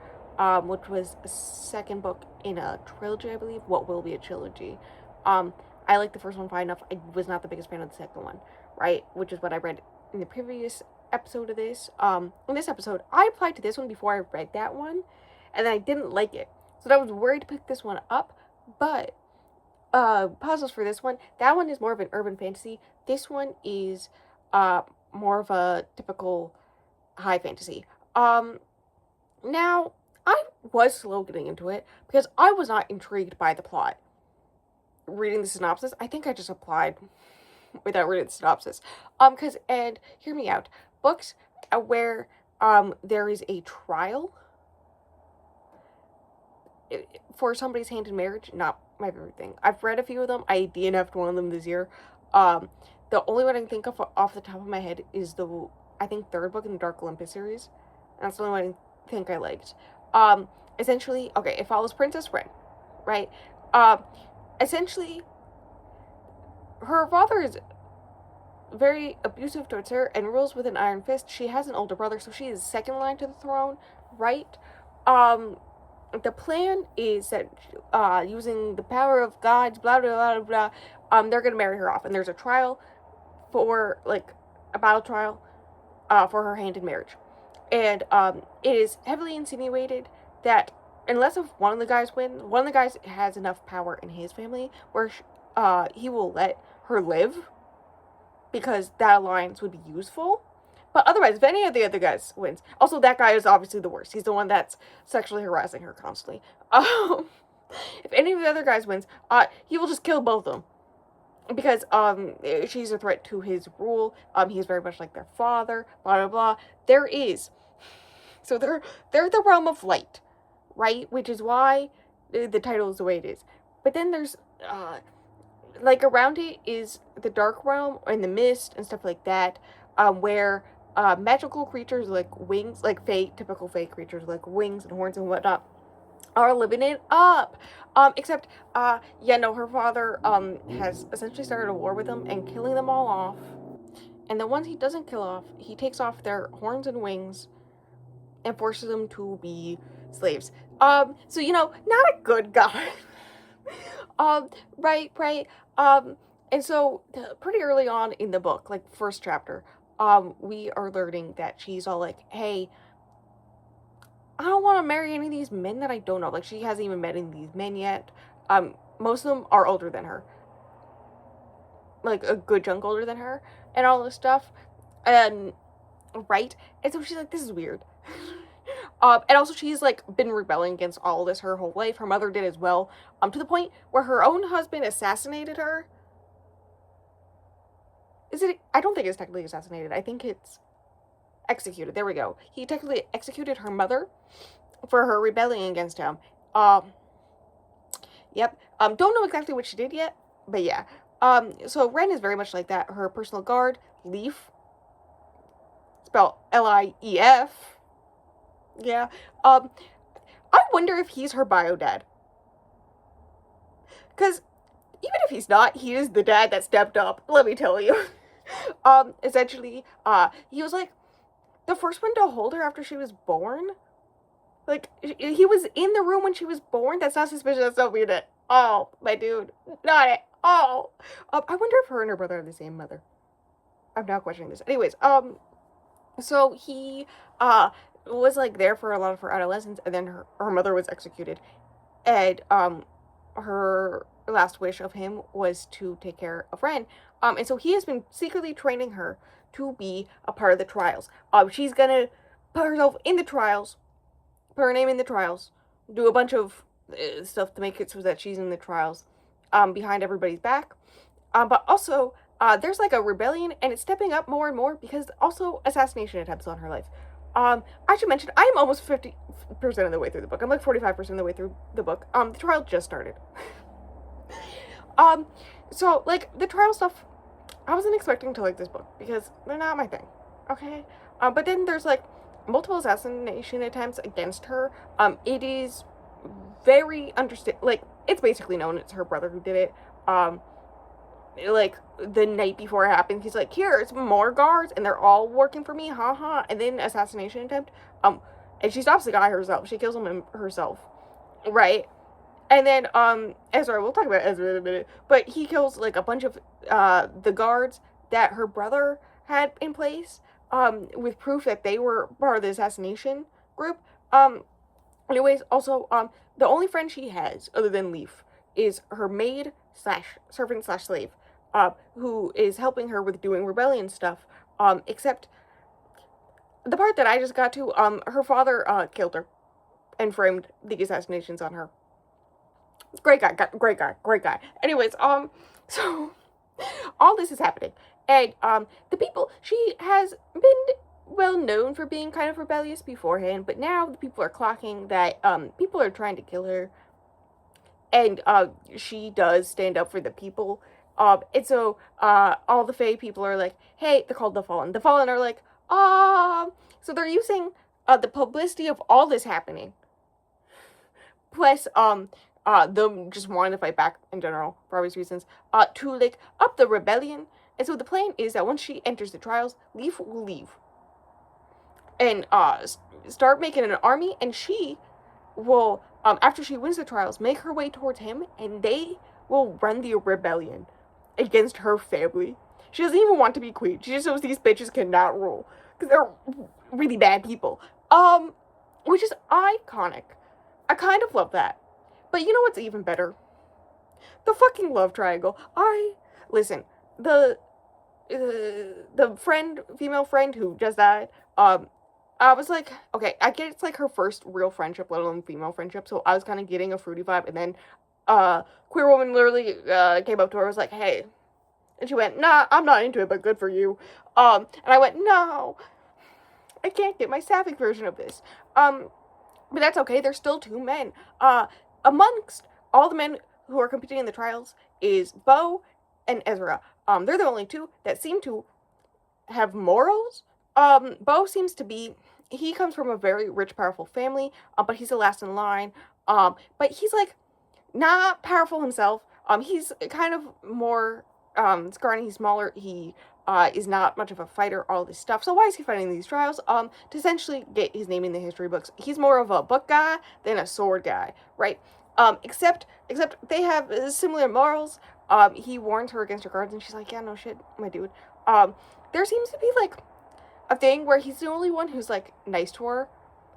which was a second book in a trilogy, I believe. What will be a trilogy. I liked the first one fine enough. I was not the biggest fan of the second one, right? Which is what I read in the previous episode of this. In this episode, I applied to this one before I read that one, and then I didn't like it. So I was worried to pick this one up, but pauses for this one. That one is more of an urban fantasy. This one is more of a typical high fantasy. Now, I was slow getting into it because I was not intrigued by the plot. Reading the synopsis, I think I just applied without reading the synopsis. And hear me out. Books where there is a trial for somebody's hand in marriage, not my favorite thing. I've read a few of them. I DNF'd one of them this year. The only one I can think of off the top of my head is the, I think, third book in the Dark Olympus series. That's the only one I think I liked. Essentially, okay, it follows Princess Ren, right? Essentially, her father is very abusive towards her and rules with an iron fist. She has an older brother, so she is second line to the throne, right? The plan is that using the power of gods, blah blah blah blah, they're gonna marry her off, and there's a trial for, like, a battle trial for her hand in marriage, and it is heavily insinuated that unless if one of the guys wins, one of the guys has enough power in his family where he will let her live because that alliance would be useful. But otherwise, if any of the other guys wins, also that guy is obviously the worst. He's the one that's sexually harassing her constantly. If any of the other guys wins, he will just kill both of them because she's a threat to his rule. He's very much like their father. Blah blah blah. So they're the realm of light, right? Which is why the title is the way it is. But then there's like around it is the dark realm and the mist and stuff like that, where magical creatures like wings, like typical fey creatures like wings and horns and whatnot, are living it up. Except, her father has essentially started a war with them and killing them all off. And the ones he doesn't kill off, he takes off their horns and wings and forces them to be slaves. So not a good guy. Right. And so pretty early on in the book, like first chapter, we are learning that she's all like, hey, I don't want to marry any of these men that I don't know. Like, she hasn't even met any of these men yet. Most of them are older than her. Like, a good chunk older than her. And all this stuff. And, right? And so she's like, this is weird. And also she's, like, been rebelling against all this her whole life. Her mother did as well. To the point where her own husband assassinated her. I don't think it's technically assassinated. I think it's executed. There we go. He technically executed her mother for her rebelling against him. Yep. Don't know exactly what she did yet, but yeah. So Ren is very much like that. Her personal guard, Leaf, spelled Lief. Yeah. I wonder if he's her bio dad. Because even if he's not, he is the dad that stepped up, let me tell you. Essentially, he was like the first one to hold her after she was born. Like, he was in the room when she was born. That's not suspicious. That's not weird at all, my dude. Not at all. I wonder if her and her brother are the same mother. I'm now questioning this. Anyways, so he, was, like, there for a lot of her adolescence, and then her mother was executed. And, her last wish of him was to take care of Ren. And so he has been secretly training her to be a part of the trials. She's gonna put herself in the trials, put her name in the trials, do a bunch of stuff to make it so that she's in the trials, behind everybody's back. But also, there's like a rebellion, and it's stepping up more and more because also assassination attempts on her life. I should mention, I am almost 50% of the way through the book. I'm like 45% of the way through the book. The trial just started. So, like, the trial stuff, I wasn't expecting to like this book because they're not my thing, okay? But then there's, like, multiple assassination attempts against her. It is very like, it's basically known it's her brother who did it. Like, the night before it happened, he's like, here's more guards, and they're all working for me, haha, and then assassination attempt, and she stops the guy herself, she kills him herself, right? And then, Ezra, we'll talk about Ezra in a minute, but he kills, like, a bunch of, the guards that her brother had in place, with proof that they were part of the assassination group. Anyways, also, the only friend she has, other than Leaf, is her maid / servant / slave, who is helping her with doing rebellion stuff, except the part that I just got to, her father, killed her. and framed the assassinations on her. Great guy, great guy, great guy. Anyways, so all this is happening, and the people, she has been well known for being kind of rebellious beforehand, but now the people are clocking that people are trying to kill her, and she does stand up for the people. And so all the Fae people are like, hey, they're called the Fallen. The Fallen are like, so they're using the publicity of all this happening, plus them just wanting to fight back in general for obvious reasons, to like up the rebellion. And so the plan is that once she enters the trials, Leaf will leave and start making an army, and she will, after she wins the trials, make her way towards him, and they will run the rebellion against her family. She doesn't even want to be queen. She just knows these bitches cannot rule because they're really bad people. Which is iconic. I kind of love that. But you know what's even better? The fucking love triangle. Listen, the female friend who just died, I was like, okay, I get it's like her first real friendship, let alone female friendship, so I was kind of getting a fruity vibe, and then, queer woman literally, came up to her and was like, hey, and she went, nah, I'm not into it, but good for you, and I went, no, I can't get my sapphic version of this, but that's okay, there's still two men, amongst all the men who are competing in the trials is Bo and Ezra, they're the only two that seem to have morals. Bo seems to be, he comes from a very rich, powerful family, but he's the last in line, but he's, like, not powerful himself, he's kind of more, scrawny, he's smaller, he, is not much of a fighter, all this stuff, so why is he fighting these trials? To essentially get his name in the history books. He's more of a book guy than a sword guy, right? Except they have similar morals. He warns her against her guards, and she's like, yeah, no shit, my dude. There seems to be, like, a thing where he's the only one who's, like, nice to her,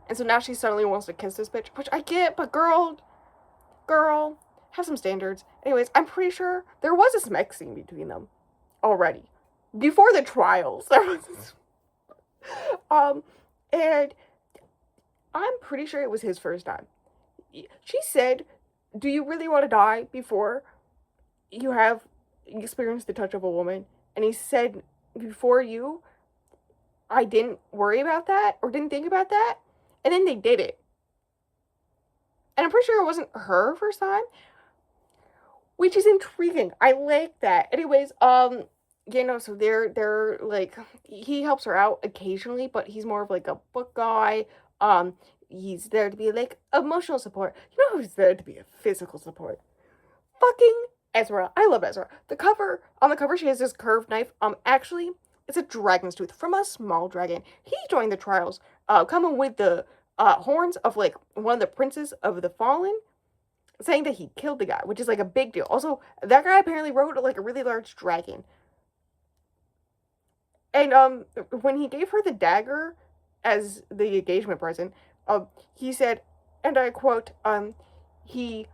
and so now she suddenly wants to kiss this bitch, which I get, but girl, have some standards. Anyways, I'm pretty sure there was a smack scene between them already. Before the trials, there was this, and I'm pretty sure it was his first time. She said, do you really want to die before you have experienced the touch of a woman? And he said, before you, I didn't worry about that, or didn't think about that, and then they did it. And I'm pretty sure it wasn't her first time, which is intriguing. I like that. Anyways, you know, so they're, like, he helps her out occasionally, but he's more of, like, a book guy, he's there to be, like, emotional support. You know who's there to be a physical support? Fucking Ezra. I love Ezra. On the cover, she has this curved knife. Actually, it's a dragon's tooth from a small dragon. He joined the trials, coming with the, horns of, like, one of the princes of the Fallen, saying that he killed the guy, which is, like, a big deal. Also, that guy apparently rode, like, a really large dragon. And, when he gave her the dagger as the engagement present, he said, and I quote, he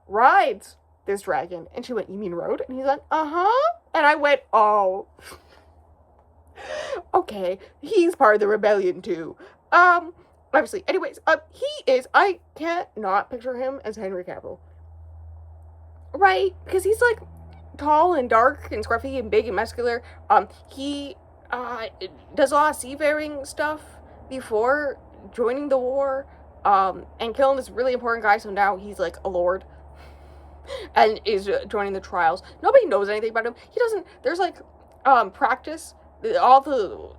rides this dragon. And she went, you mean rode? And he's like, uh-huh. And I went, oh. Okay, he's part of the rebellion too. Obviously, anyways, he is, I can't not picture him as Henry Cavill. Right? Because he's, like, tall and dark and scruffy and big and muscular. He, does a lot of seafaring stuff before joining the war, and killing this really important guy, so now he's, like, a lord, and is joining the trials. Nobody knows anything about him. He doesn't, there's, like, practice, all the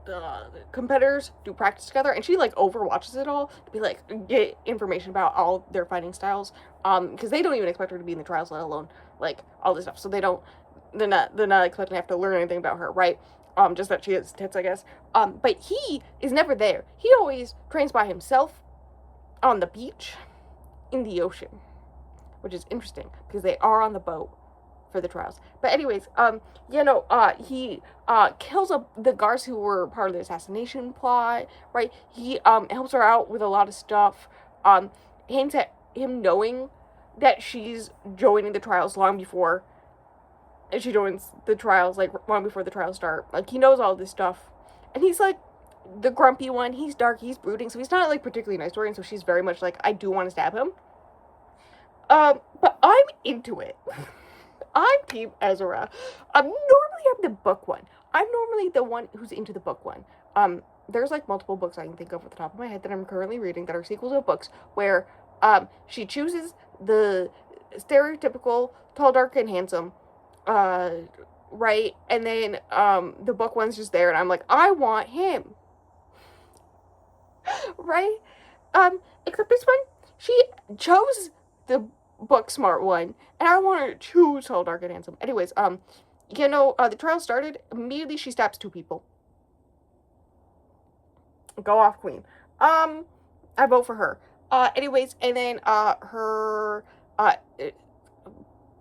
competitors do practice together, and she, like, overwatches it all to be, like, get information about all their fighting styles, because they don't even expect her to be in the trials, let alone, like, all this stuff, so they're not expecting to have to learn anything about her, right? Just that she has tits, I guess. But he is never there. He always trains by himself on the beach in the ocean, which is interesting because they are on the boat for the trials. But anyways, you know, he kills the guards who were part of the assassination plot, right? He helps her out with a lot of stuff. Hints at him knowing that she's joining the trials long before she joins the trials, like, long before the trials start. Like, he knows all this stuff. And he's, like, the grumpy one. He's dark, he's brooding, so he's not, like, particularly nice to her, and so she's very much like, I do want to stab him. But I'm into it. I'm Team Ezra. Normally I'm the book one. I'm normally the one who's into the book one. There's, like, multiple books I can think of at the top of my head that I'm currently reading that are sequels of books where, she chooses the stereotypical tall, dark, and handsome, right? And then, the book one's just there, and I'm like, I want him. Right? Except this one, she chose the book smart one, and I want her to choose tall, dark, and handsome. Anyways, the trial started, immediately she stabs 2 people. Go off, queen. I vote for her. Anyways, and then,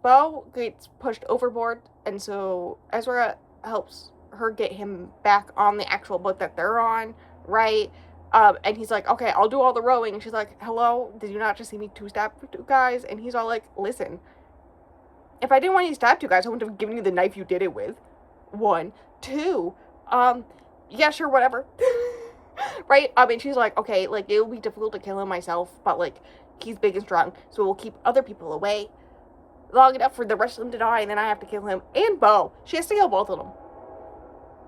Bo gets pushed overboard, and so Ezra helps her get him back on the actual boat that they're on, right? And he's like, okay, I'll do all the rowing. And she's like, hello, did you not just see me 2-stab 2 guys? And he's all like, listen, if I didn't want you to stab 2 guys, I wouldn't have given you the knife you did it with. 1. 2, yeah, sure, whatever. Right? And she's like, okay, like, it'll be difficult to kill him myself, but, like, he's big and strong, so we'll keep other people away long enough for the rest of them to die, and then I have to kill him. And Bo. She has to kill both of them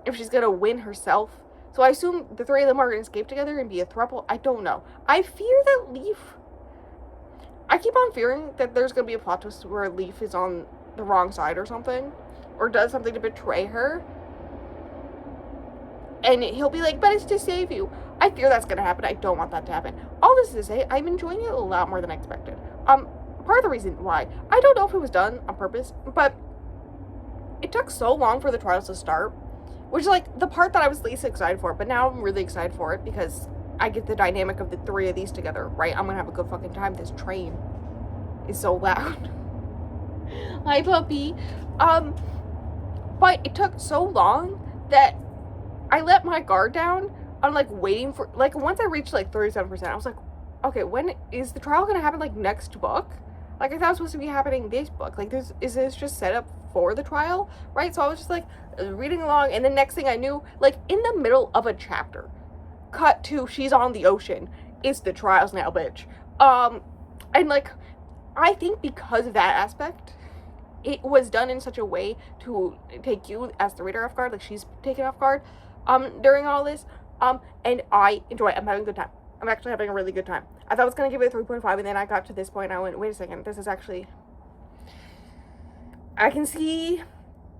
if she's gonna win herself. So I assume the 3 of them are gonna escape together and be a throuple. I don't know. I fear that Leaf... I keep on fearing that there's gonna be a plot twist where Leaf is on the wrong side or something, or does something to betray her, and he'll be like, but it's to save you. I fear that's gonna happen. I don't want that to happen. All this is to say, I'm enjoying it a lot more than I expected. Part of the reason why, I don't know if it was done on purpose, but it took so long for the trials to start, which is, like, the part that I was least excited for, but now I'm really excited for it because I get the dynamic of the 3 of these together, right? I'm gonna have a good fucking time. This train is so loud. Hi, puppy. But it took so long that I let my guard down on, like, waiting for, like, once I reached, like, 37%, I was like, okay, when is the trial gonna happen, like, next book? Like, I thought it was supposed to be happening this book. Like, is this just set up for the trial, right? So I was just, like, reading along, and the next thing I knew, like, in the middle of a chapter, cut to, she's on the ocean, it's the trials now, bitch. And, like, I think because of that aspect, it was done in such a way to take you as the reader off guard, like, she's taken off guard, during all this, and I enjoy it. I'm having a good time. I'm actually having a really good time. I thought I was going to give it a 3.5, and then I got to this point, and I went, wait a second, this is actually... I can see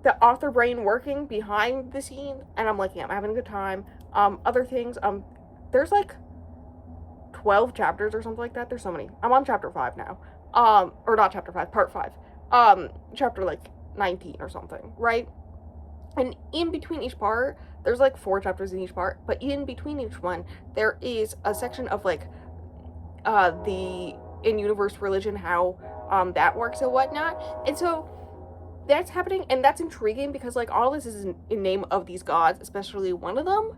the author brain working behind the scene, and I'm liking it. I'm having a good time. Other things, there's, like, 12 chapters or something like that. There's so many. I'm on chapter 5 now. Or not chapter 5, part 5. Chapter, like, 19 or something, right? And in between each part, there's, like, 4 chapters in each part, but in between each one, there is a section of, like, the in-universe religion, how, that works and whatnot. And so, that's happening, and that's intriguing, because, like, all this is in name of these gods, especially one of them.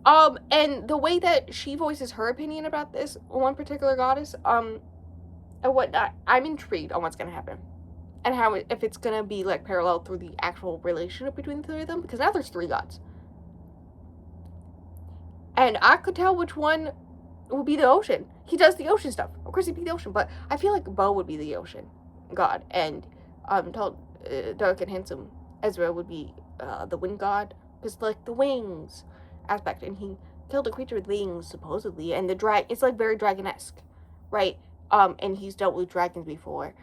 And the way that she voices her opinion about this one particular goddess, and whatnot, I'm intrigued on what's gonna happen. And how, if it's gonna be, like, parallel through the actual relationship between the 3 of them, because now there's 3 gods. And I could tell which one will be the ocean. He does the ocean stuff. Of course he'd be the ocean, but I feel like Bo would be the ocean god, and, tall, dark and handsome Ezra would be, the wind god, because, like, the wings aspect, and he killed a creature with wings, supposedly, and the it's, like, very dragon-esque, right? And he's dealt with dragons before.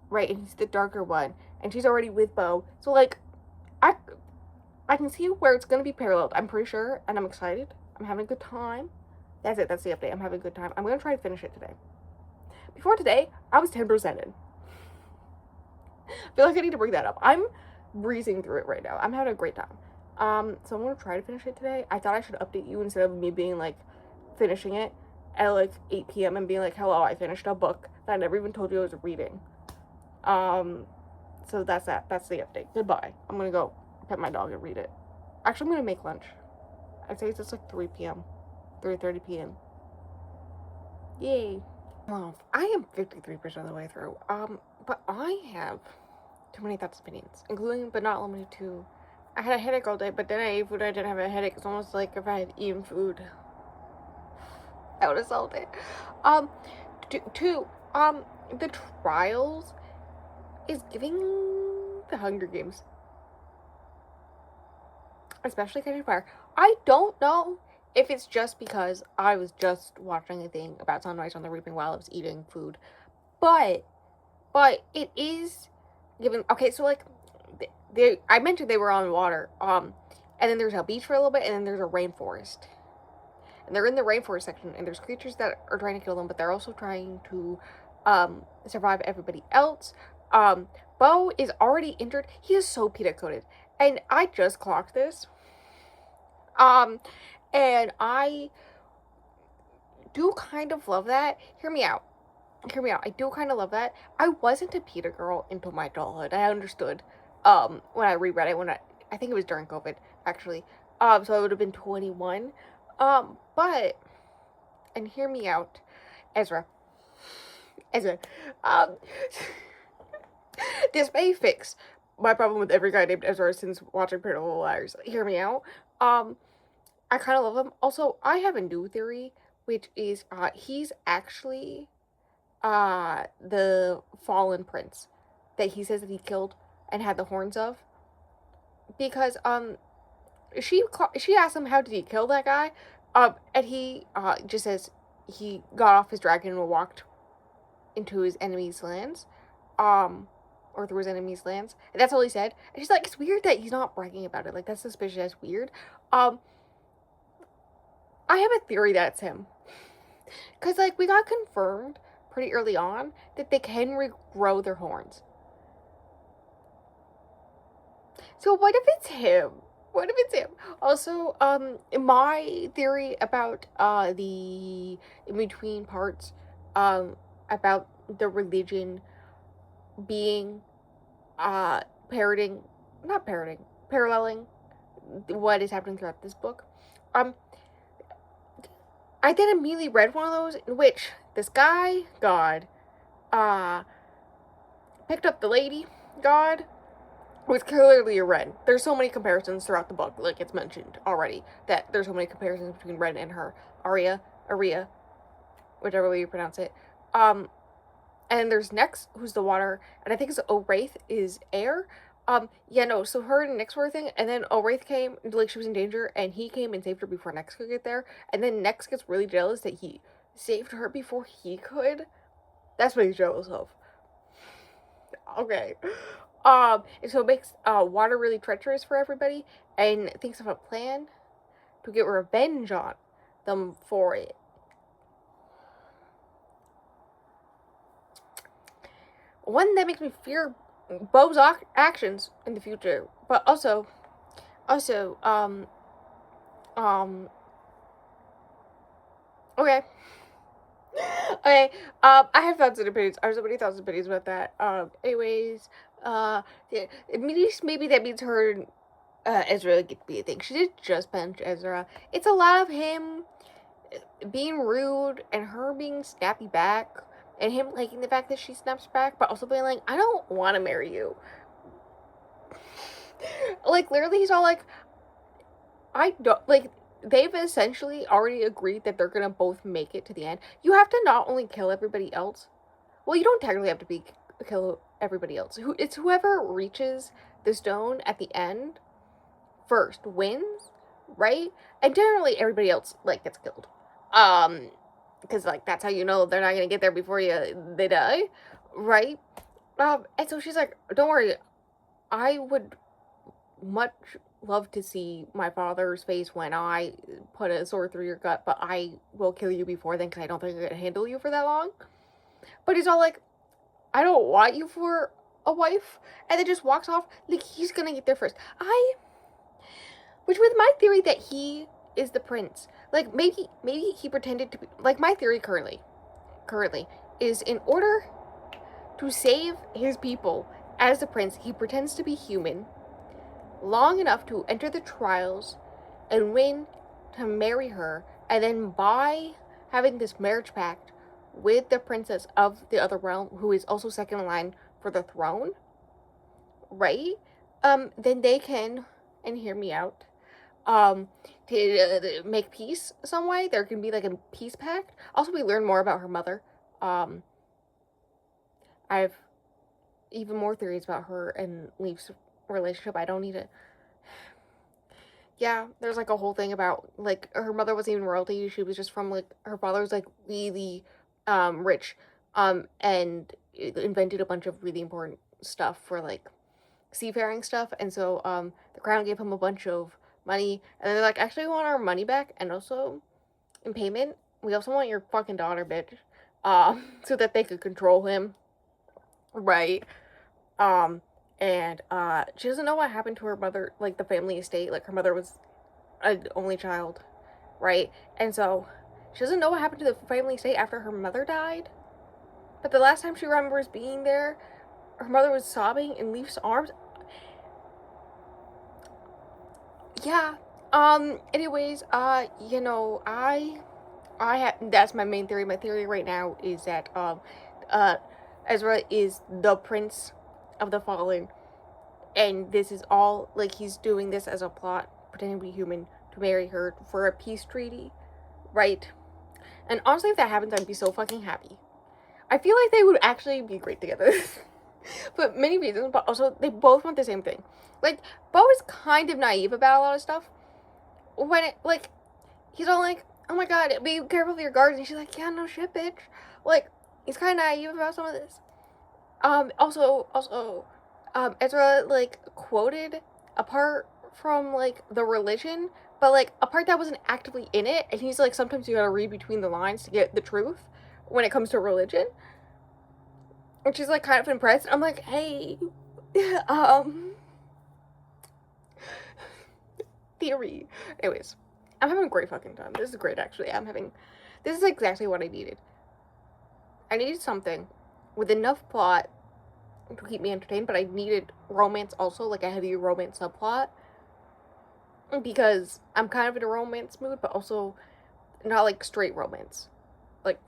Right, and he's the darker one, and she's already with Bo, so, like, I can see where it's gonna be paralleled, I'm pretty sure, and I'm excited, I'm having a good time. That's it, that's the update, I'm having a good time. I'm gonna try to finish it today. Before today, I was 10% in. I feel like I need to bring that up. I'm breezing through it right now, I'm having a great time. So I'm gonna try to finish it today. I thought I should update you instead of me being, like, finishing it at, like, 8 p.m. and being like, hello, I finished a book that I never even told you I was reading. So that's that. That's the update. Goodbye. I'm gonna go pet my dog and read it. Actually, I'm gonna make lunch. I'd say it's just like 3 p.m. 3:30 p.m. Yay. Well, I am 53% of the way through. But I have too many thoughts and opinions, including but not limited to I had a headache all day, but then I ate food. I didn't have a headache. It's almost like if I had eaten food. I would have solved it. The trials is giving the Hunger Games, especially Catching Fire. I don't know if it's just because I was just watching a thing about Sunrise on the Reaping while I was eating food, but it is giving. Okay, so like, I mentioned they were on water, and then there's a beach for a little bit, and then there's a rainforest. And they're in the rainforest section, and there's creatures that are trying to kill them, but they're also trying to survive everybody else. Bo is already injured. He is so PETA coated. And I just clocked this. And I do kind of love that. Hear me out. I do kind of love that. I wasn't a PETA girl until my adulthood. I understood when I reread it, I think it was during COVID, actually. So I would have been 21. But, and hear me out, Ezra, this may fix my problem with every guy named Ezra since watching Pretty Little Liars. Hear me out. I kind of love him. Also, I have a new theory, which is, he's actually, the fallen prince that he says that he killed and had the horns of. Because, she asked him how did he kill that guy, and he just says he got off his dragon and walked into his enemy's lands, or through his enemy's lands, and that's all he said. And she's like, it's weird that he's not bragging about it. Like, that's suspicious. That's weird. I have a theory that it's him, because like we got confirmed pretty early on that they can regrow their horns. So what if it's him? Also, my theory about the in-between parts, about the religion being paralleling what is happening throughout this book. I then immediately read one of those in which this guy god picked up the lady god, was clearly a Ren. There's so many comparisons throughout the book, like it's mentioned already, that there's so many comparisons between Ren and her. Aria, whichever way you pronounce it. And there's Nyx, who's the water, and I think it's Wraith is air. So her and Nyx were a thing, and then Wraith came, like she was in danger, and he came and saved her before Nyx could get there, and then Nyx gets really jealous that he saved her before he could. That's what he's jealous of. Okay. And so it makes water really treacherous for everybody, and thinks of a plan to get revenge on them for it. One that makes me fear Bo's actions in the future, but also, okay. Okay, I have thoughts and opinions. I have so many thoughts and opinions about that. Anyways, maybe that means her and Ezra get to be a thing. She did just bench Ezra. It's a lot of him being rude and her being snappy back, and him liking the fact that she snaps back, but also being like, I don't want to marry you. Like, literally, he's all like, I don't, like, they've essentially already agreed that they're gonna both make it to the end. You have to not only kill everybody else, well, you don't technically have to kill everybody else. It's whoever reaches the stone at the end first wins, right? And generally everybody else, like, gets killed. Because, like, that's how you know they're not gonna get there before they die, right? And so she's like, don't worry, I would much love to see my father's face when I put a sword through your gut, but I will kill you before then because I don't think I can handle you for that long. But he's all like, I don't want you for a wife, and then just walks off like he's gonna get there first. Which with my theory that he is the prince, like maybe he pretended to be, like, my theory currently is in order to save his people as the prince, he pretends to be human long enough to enter the trials and win to marry her, and then by having this marriage pact with the princess of the other realm, who is also second in line for the throne, right? Then they can and hear me out. To make peace some way. There can be like a peace pact. Also, we learn more about her mother. I have even more theories about her and Leaf's relationship. I don't need to. Yeah, there's like a whole thing about like her mother wasn't even royalty. She was just from like her father was like really rich and invented a bunch of really important stuff for like seafaring stuff, and so the crown gave him a bunch of money, and they're like, actually we want our money back, and also in payment we also want your fucking daughter, bitch, so that they could control him, right? um and she doesn't know what happened to her mother, like the family estate. Like her mother was an only child, right? And so she doesn't know what happened to the family estate after her mother died, but the last time she remembers being there, her mother was sobbing in Leaf's arms. Yeah. Anyways, you know, that's my main theory. My theory right now is that uh Ezra is the prince of the fallen, and this is all like he's doing this as a plot, pretending to be human to marry her for a peace treaty, right? And honestly, if that happens, I'd be so fucking happy. I feel like they would actually be great together. For many reasons, but also they both want the same thing. Like, Bo is kind of naive about a lot of stuff. When it, like, he's all like, oh my god, be careful with your guards. And she's like, yeah, no shit, bitch. Like, he's kind of naive about some of this. Ezra, like, quoted a part from, like, the religion, but, like, a part that wasn't actively in it. And he's like, sometimes you gotta read between the lines to get the truth when it comes to religion. And she's, like, kind of impressed. I'm like, hey, theory. Anyways, I'm having a great fucking time. This is great, actually. This is exactly what I needed. I needed something with enough plot to keep me entertained, but I needed romance also, like a heavy romance subplot. Because I'm kind of in a romance mood, but also not, like, straight romance. Like,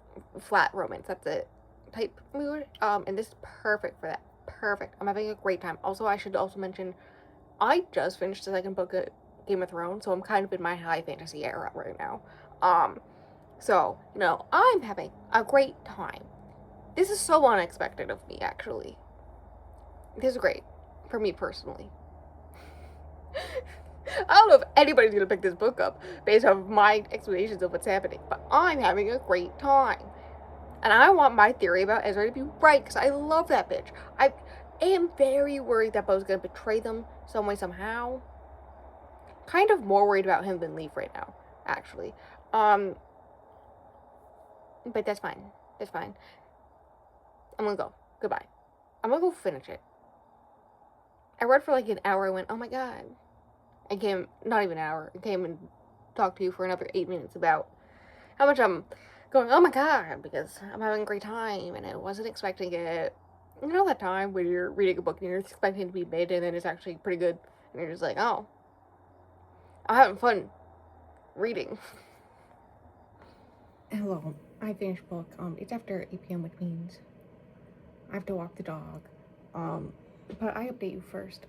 flat romance, that's it. Type mood. And this is perfect for that. Perfect. I'm having a great time. Also, I should also mention, I just finished the second book of Game of Thrones, so I'm kind of in my high fantasy era right now. So, you know, I'm having a great time. This is so unexpected of me, actually. This is great. For me personally. I don't know if anybody's gonna pick this book up based on my explanations of what's happening, but I'm having a great time. And I want my theory about Ezra to be right, because I love that bitch. I am very worried that Bo's gonna betray them some way, somehow. Kind of more worried about him than Leaf right now, actually. But that's fine. That's fine. I'm gonna go. Goodbye. I'm gonna go finish it. I read for like an hour. I went, oh my god. I came, not even an hour. I came and talked to you for another 8 minutes about how much I'm going, oh my god, because I'm having a great time and I wasn't expecting it. You know that time when you're reading a book and you're expecting it to be mid and then it's actually pretty good and you're just like, oh, I'm having fun reading. Hello, I finished book. It's after 8 p.m., which means I have to walk the dog. But I update you first.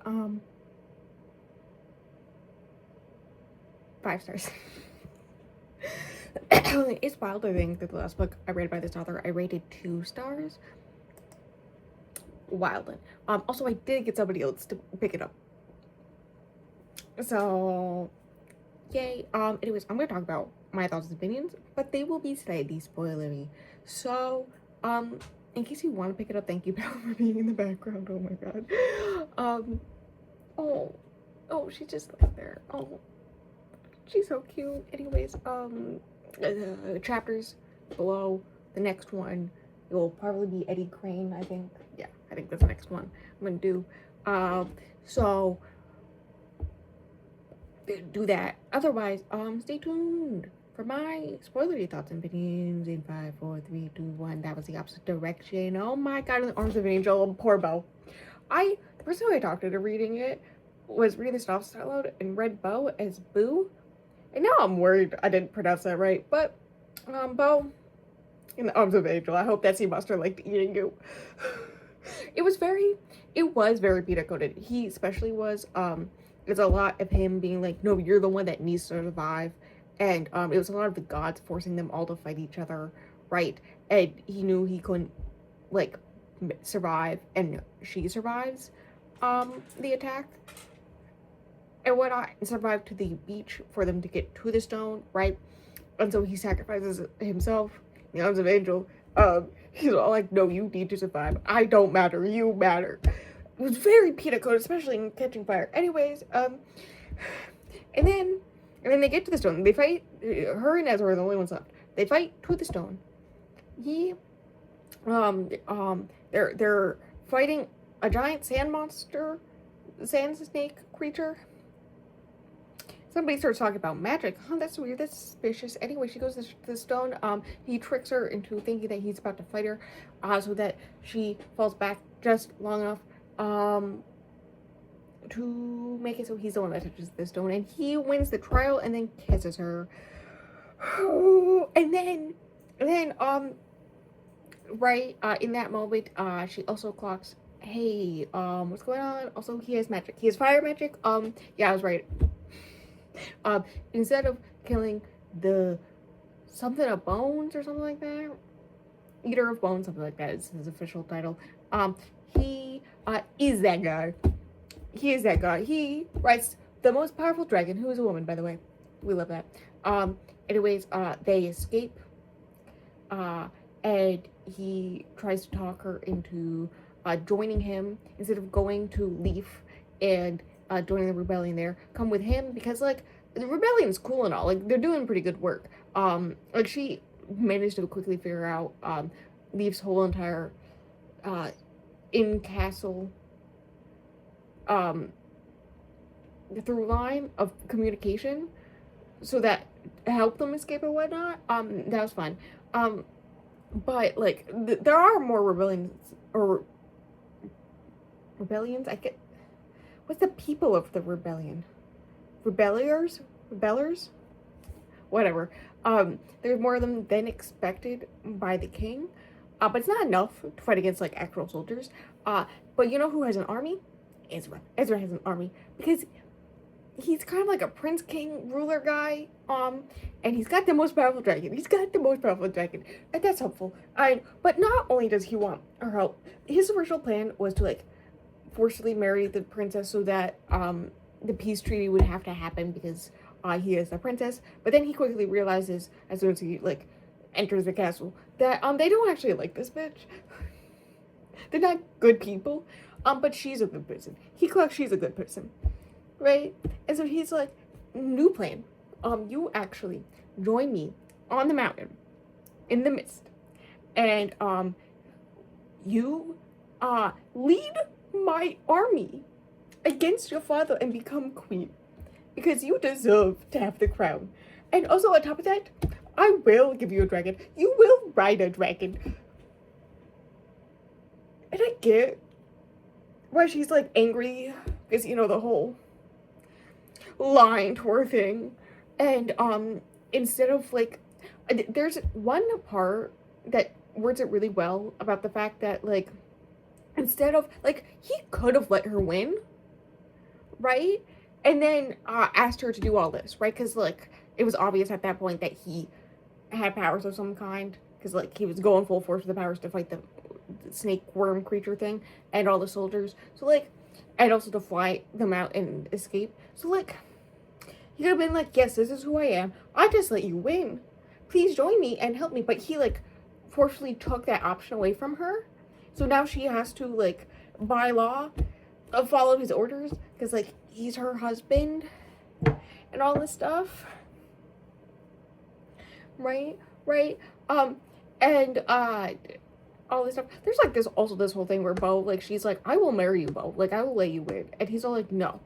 5 stars. It's wild. I think that the last book I read by this author, I rated 2 stars. Wildin'. Also, I did get somebody else to pick it up. So, yay. Anyways, I'm gonna talk about my thoughts and opinions, but they will be slightly spoilery. So, in case you want to pick it up, thank you, Belle, for being in the background. Oh my god. Oh, she's just like there. Oh, she's so cute. Anyways, chapters below the next one, it will probably be Eddy Crane, I think. Yeah, I think that's the next one I'm gonna do. So do that. Otherwise, stay tuned for my spoilery thoughts and opinions in 5, 4, 3, 2, 1. That was the opposite direction. Oh my god, in the arms of an angel. Poor Bo. The person who I talked to reading it was reading the synopsis out loud and read Bo as Boo. And now I'm worried I didn't pronounce that right. But, Bo, in the arms of an angel. I hope that sea monster liked eating you. It was very peanut coated. He especially was, it's a lot of him being like, no, you're the one that needs to survive. And it was a lot of the gods forcing them all to fight each other, right? And he knew he couldn't, like, survive, and she survives the attack and whatnot, and survive to the beach for them to get to the stone, right? And so he sacrifices himself, the arms of Angel. He's all like, no, you need to survive. I don't matter, you matter. It was very peanut code, especially in Catching Fire. Anyways, and then they get to the stone. They fight. Her and Ezra are the only ones left. They fight to the stone. They're fighting a giant sand monster, sand snake creature. Somebody starts talking about magic. Oh, that's weird. That's suspicious. Anyway, she goes to the stone. He tricks her into thinking that he's about to fight her, so that she falls back just long enough, to make it so he's the one that touches the stone, and he wins the trial and then kisses her. And then, right, in that moment, she also clocks, hey, what's going on? Also, he has magic. He has fire magic. Yeah, I was right. Instead of killing the something of bones or something like that, eater of bones, something like that is his official title. He is that guy. He is that guy. He writes the most powerful dragon, who is a woman, by the way. We love that. Anyways, they escape. And he tries to talk her into joining him instead of going to Leaf and joining the rebellion there. Come with him because, like, the rebellion's cool and all. Like, they're doing pretty good work. Like, she managed to quickly figure out Leaf's whole entire in-castle through line of communication, so that helped them escape and whatnot. That was fun. But like there are more rebellions. I get, what's the people of the rebellion? Rebellers, whatever. There's more of them than expected by the king. But it's not enough to fight against like actual soldiers. But you know who has an army? Ezra. Ezra has an army because he's kind of like a prince king ruler guy. And he's got the most powerful dragon. And that's helpful. But not only does he want her help, his original plan was to like forcibly marry the princess so that the peace treaty would have to happen because he is the princess. But then he quickly realizes as soon as he like enters the castle that they don't actually like this bitch. They're not good people. But she's a good person. He clocks she's a good person. Right? And so he's like, new plan. You actually join me on the mountain in the mist. And you lead my army against your father and become queen. Because you deserve to have the crown. And also on top of that, I will give you a dragon. You will ride a dragon. And I get why she's like angry, because you know the whole lying to her thing. And instead of like, there's one part that words it really well about the fact that like, instead of like, he could have let her win, right? And then asked her to do all this, right? Because like it was obvious at that point that he had powers of some kind, because like he was going full force with the powers to fight the snake worm creature thing and all the soldiers. So like, and also to fly them out and escape. So like, he could have been like, yes, this is who I am. I just let you win. Please join me and help me. But he like forcefully took that option away from her. So now she has to like, by law, follow his orders because like he's her husband and all this stuff. Right? And all this stuff. There's like this also this whole thing where Bo, like, she's like, I will marry you, Bo. Like, I will let you win. And he's all like, no.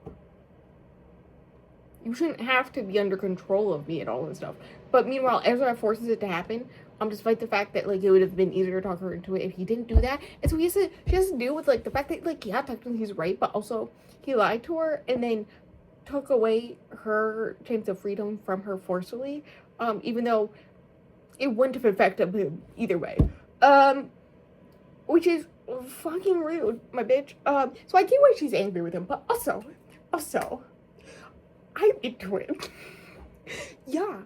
You shouldn't have to be under control of me and all this stuff. But meanwhile, Ezra forces it to happen. Despite the fact that like it would have been easier to talk her into it if he didn't do that. And so she has to deal with like the fact that like, yeah, technically he's right, but also he lied to her and then took away her chance of freedom from her forcefully. Even though it wouldn't have affected him either way. Which is fucking rude, my bitch. So I get why she's angry with him, but also, I'm into it. Yeah,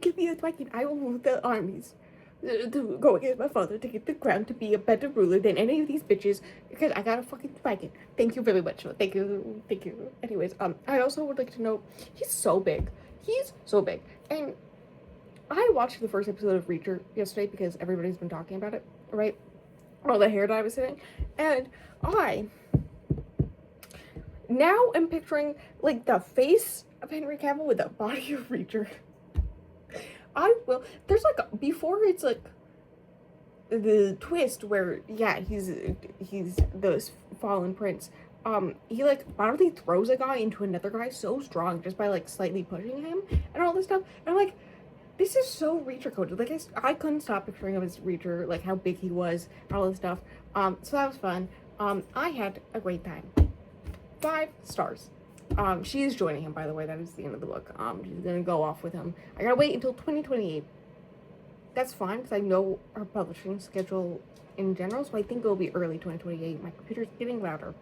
give me a Viking. I will move the armies to go against my father to get the crown to be a better ruler than any of these bitches because I got a fucking Viking. Thank you very much. Thank you. Thank you. Anyways, I also would like to note he's so big. He's so big. And I watched the first episode of Reacher yesterday because everybody's been talking about it, right? All the hair dye was sitting. And I now am picturing like the face of Henry Cavill with the body of Reacher. I will. There's like before it's like the twist where yeah he's the fallen prince. He like bodily throws a guy into another guy so strong just by like slightly pushing him and all this stuff. And I'm like, this is so Reacher coded. Like I couldn't stop picturing him as Reacher, like how big he was, and all this stuff. So that was fun. I had a great time. 5 stars. She is joining him, by the way. That is the end of the book. She's gonna go off with him. I gotta wait until 2028. That's fine, because I know her publishing schedule in general, so I think it'll be early 2028. My computer's getting louder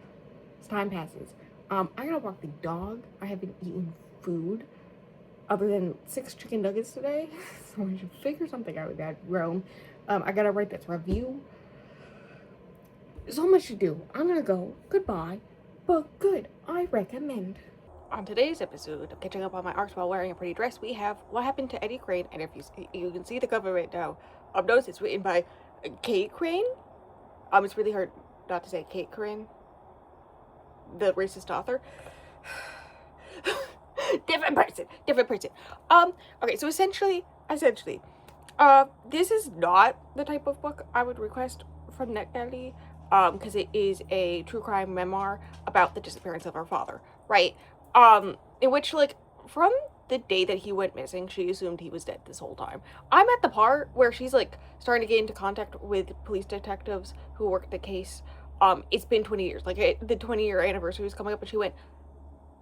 as time passes. I gotta walk the dog. I haven't eaten food other than 6 chicken nuggets today, so I should figure something out with that Rome. I gotta write this review. So much to do. I'm gonna go. Goodbye. But good, I recommend. On today's episode of Catching Up on My Arcs While Wearing a Pretty Dress, we have What Happened to Eddy Crane, and if you can see the cover right now, notice it's written by Kate Crane. It's really hard not to say Kate Crane, the racist author. different person. Okay, so essentially, this is not the type of book I would request from NetGalley. Because it is a true crime memoir about the disappearance of her father, right? In which, like, from the day that he went missing, she assumed he was dead this whole time. I'm at the part where she's, like, starting to get into contact with police detectives who worked the case. It's been 20 years. Like, the 20-year anniversary was coming up, and she went,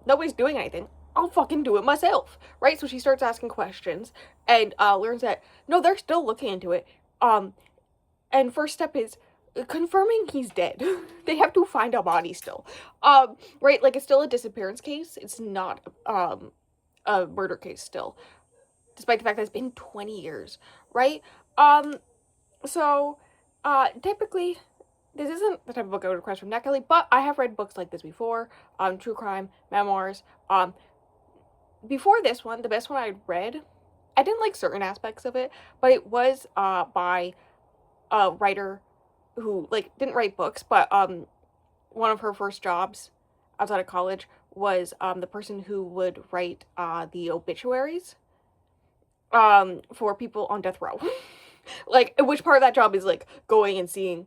nobody's doing anything. I'll fucking do it myself, right? So she starts asking questions and learns that, no, they're still looking into it. And first step is confirming he's dead. They have to find a body still. Right? Like, it's still a disappearance case. It's not a murder case still. Despite the fact that it's been 20 years, right? So typically, this isn't the type of book I would request from NetGalley, but I have read books like this before, true crime, memoirs. Before this one, the best one I read, I didn't like certain aspects of it, but it was by a writer who, like, didn't write books, but one of her first jobs outside of college was the person who would write the obituaries for people on death row. Like, which part of that job is, like, going and seeing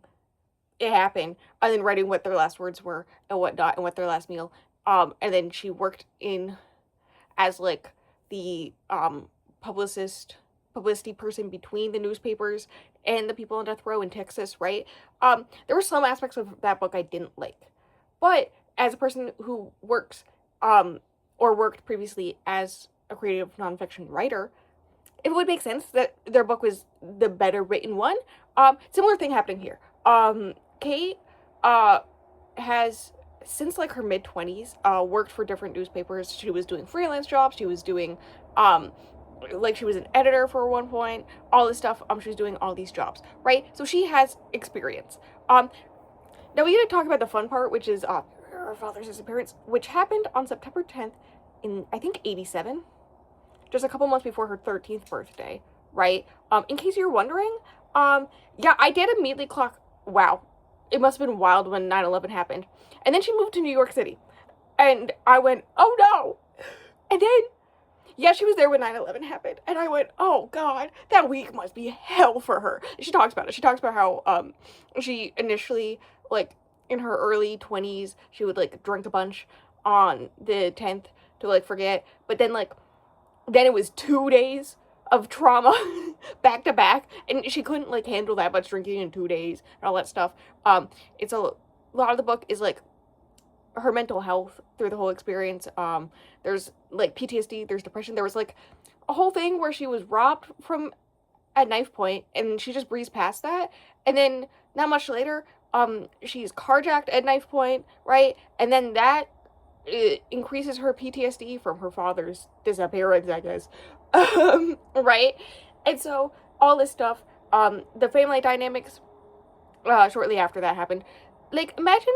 it happen, and then writing what their last words were and whatnot, and what their last meal. And then she worked in as, like, the publicity person between the newspapers and the people on death row in Texas, right? There were some aspects of that book I didn't like. But as a person who works, or worked previously as a creative nonfiction writer, it would make sense that their book was the better written one. Similar thing happening here. Kate, has, since like her mid-20s, worked for different newspapers. She was doing freelance jobs. She was doing, like, she was an editor for one point, all this stuff. She was doing all these jobs, right? So she has experience. Now we need to talk about the fun part, which is her father's disappearance, which happened on September 10th in, I think, 87, just a couple months before her 13th birthday, right? In case you're wondering, yeah, I did immediately clock, wow, it must have been wild when 9/11 happened. And then she moved to New York City, and I went, oh no. And then, yeah, she was there when 9/11 happened, and I went, oh god, that week must be hell for her. She talks about it. She talks about how she initially, like, in her early 20s, she would, like, drink a bunch on the 10th to, like, forget, but then, like, then it was 2 days of trauma back to back, and she couldn't, like, handle that much drinking in 2 days and all that stuff. It's a lot of the book is, like, her mental health through the whole experience. There's, like, PTSD, there's depression. There was, like, a whole thing where she was robbed from at knife point, and she just breezed past that, and then not much later, she's carjacked at knife point, right? And then that it increases her PTSD from her father's disappearance, I guess. Right? And so, all this stuff, the family dynamics, shortly after that happened. Like, imagine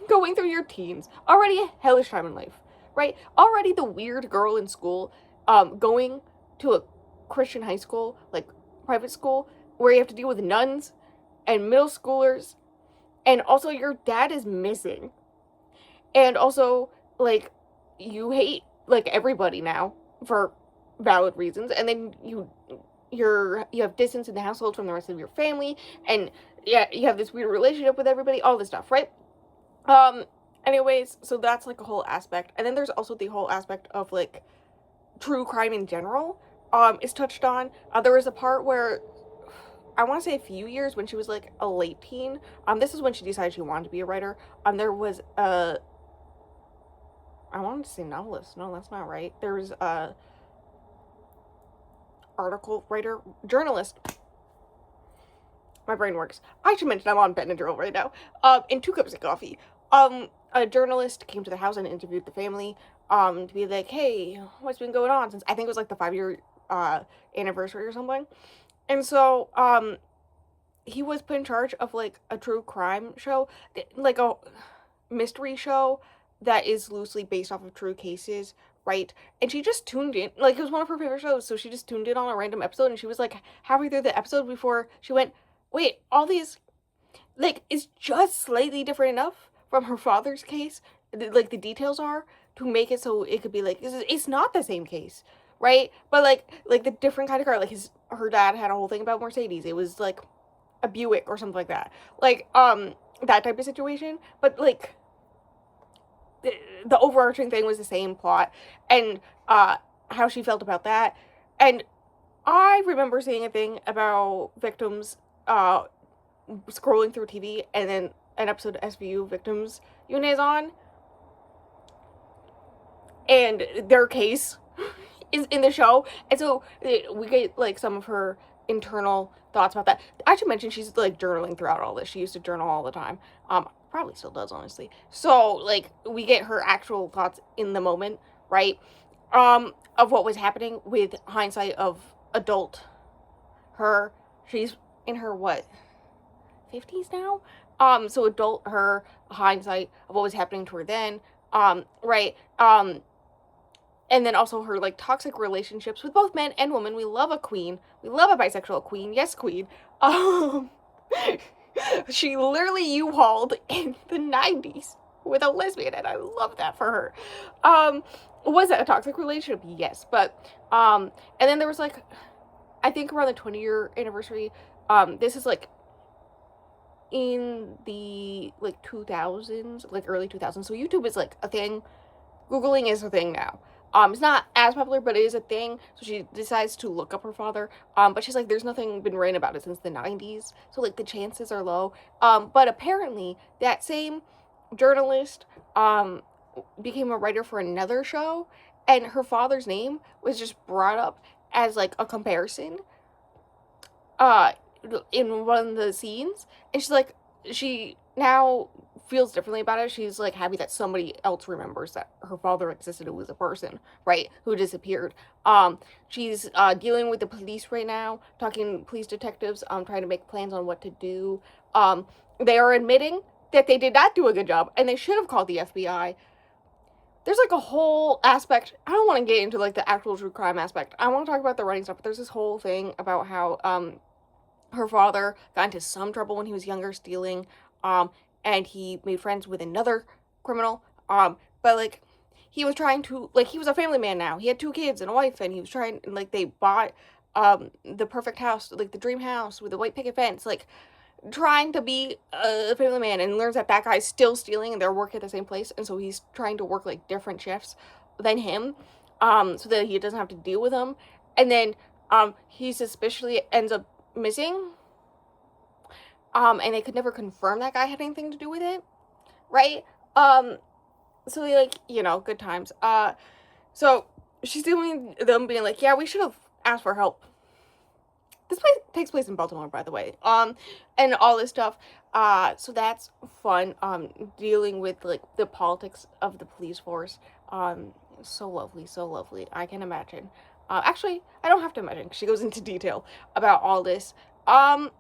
going through your teens, already a hellish time in life, right? Already the weird girl in school, going to a Christian high school, like, private school, where you have to deal with nuns and middle schoolers, and also your dad is missing. And also, like, you hate, like, everybody now for valid reasons, and then you have distance in the household from the rest of your family, and yeah, you have this weird relationship with everybody, all this stuff, right? Anyways, so that's like a whole aspect. And then there's also the whole aspect of like true crime in general, is touched on. There was a part where I want to say a few years when she was like a late teen. This is when she decided she wanted to be a writer. There was a, I wanted to say novelist. No, that's not right. There was a article writer, journalist. My brain works. I should mention I'm on Benadryl right now. And 2 cups of coffee. A journalist came to the house and interviewed the family, to be like, hey, what's been going on since, I think it was like the 5-year, anniversary or something. And so, he was put in charge of like a true crime show, like a mystery show that is loosely based off of true cases, right? And she just tuned in, like it was one of her favorite shows, so she just tuned in on a random episode, and she was like halfway through the episode before she went, wait, all these, like, it's just slightly different enough from her father's case, like the details are, to make it so it could be like, it's not the same case, right? But like the different kind of car, like her dad had a whole thing about Mercedes. It was like a Buick or something like that, like that type of situation. But like the overarching thing was the same plot, and how she felt about that. And I remember seeing a thing about victims scrolling through TV, and then an episode of SVU Victims Unit is on, and their case is in the show, and so we get like some of her internal thoughts about that. I should mention she's like journaling throughout all this. She used to journal all the time. Probably still does, honestly. So like we get her actual thoughts in the moment, right? Of what was happening with hindsight of adult her. She's in her what, 50s now? So adult her, hindsight of what was happening to her then, right? And then also her like toxic relationships with both men and women. We love a queen. We love a bisexual queen. Yes, queen. She literally U-hauled in the 90s with a lesbian, and I love that for her. Was that a toxic relationship? Yes, but and then there was like, I think around the 20-year anniversary. This is like in the like 2000s, like early 2000s. So YouTube is like a thing. Googling is a thing now. It's not as popular, but it is a thing. So she decides to look up her father. But she's like, there's nothing been written about it since the 90s. So like the chances are low. But apparently that same journalist became a writer for another show, and her father's name was just brought up as like a comparison in one of the scenes. And she's like, she now feels differently about it. She's like happy that somebody else remembers that her father existed, who was a person, right, who disappeared. She's dealing with the police right now, talking to police detectives, trying to make plans on what to do. They are admitting that they did not do a good job, and they should have called the FBI. There's like a whole aspect. I don't want to get into like the actual true crime aspect. I want to talk about the writing stuff, but there's this whole thing about how her father got into some trouble when he was younger, stealing, and he made friends with another criminal, but like he was trying to, like, he was a family man now. He had 2 kids and a wife, and he was trying, and like they bought the perfect house, like the dream house with a white picket fence, like trying to be a family man, and learns that that guy's still stealing and they're working at the same place, and so he's trying to work like different shifts than him, so that he doesn't have to deal with them. And then he suspiciously ends up missing, and they could never confirm that guy had anything to do with it, right? So like, you know, good times. So she's doing them being like, yeah, we should have asked for help. This place takes place in Baltimore, by the way. And all this stuff. So that's fun. Dealing with like the politics of the police force. So lovely, so lovely. I can imagine. Actually, I don't have to imagine. She goes into detail about all this. And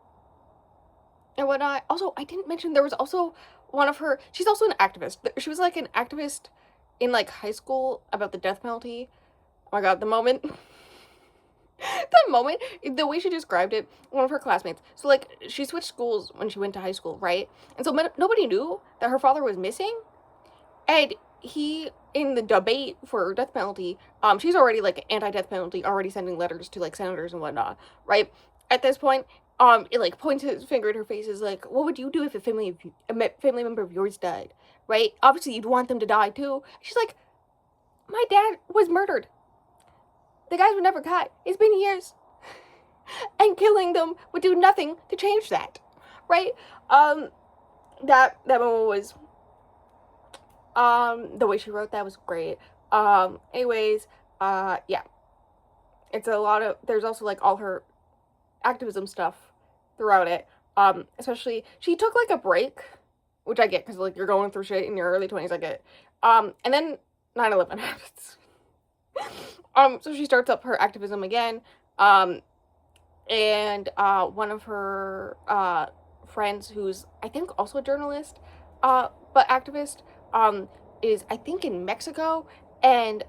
whatnot. Also, I didn't mention there was also one of her. She's also an activist. She was like an activist in like high school about the death penalty. Oh my god, the moment. The moment, the way she described it, one of her classmates. So like she switched schools when she went to high school, right? And so nobody knew that her father was missing. And he, in the debate for death penalty, she's already like anti-death penalty, already sending letters to like senators and whatnot, right? At this point, it like points his finger at her face, is like, what would you do if a family member of yours died, right? Obviously, you'd want them to die too. She's like, my dad was murdered. The guys were never caught. It's been years, and killing them would do nothing to change that, right? That moment was, the way she wrote that was great. Anyways, yeah, it's a lot of. There's also like all her activism stuff throughout it. Especially she took like a break, which I get because like you're going through shit in your early 20s. I get. And then 9/11 happens. So she starts up her activism again. And one of her friends, who's I think also a journalist, but activist, is I think in Mexico, and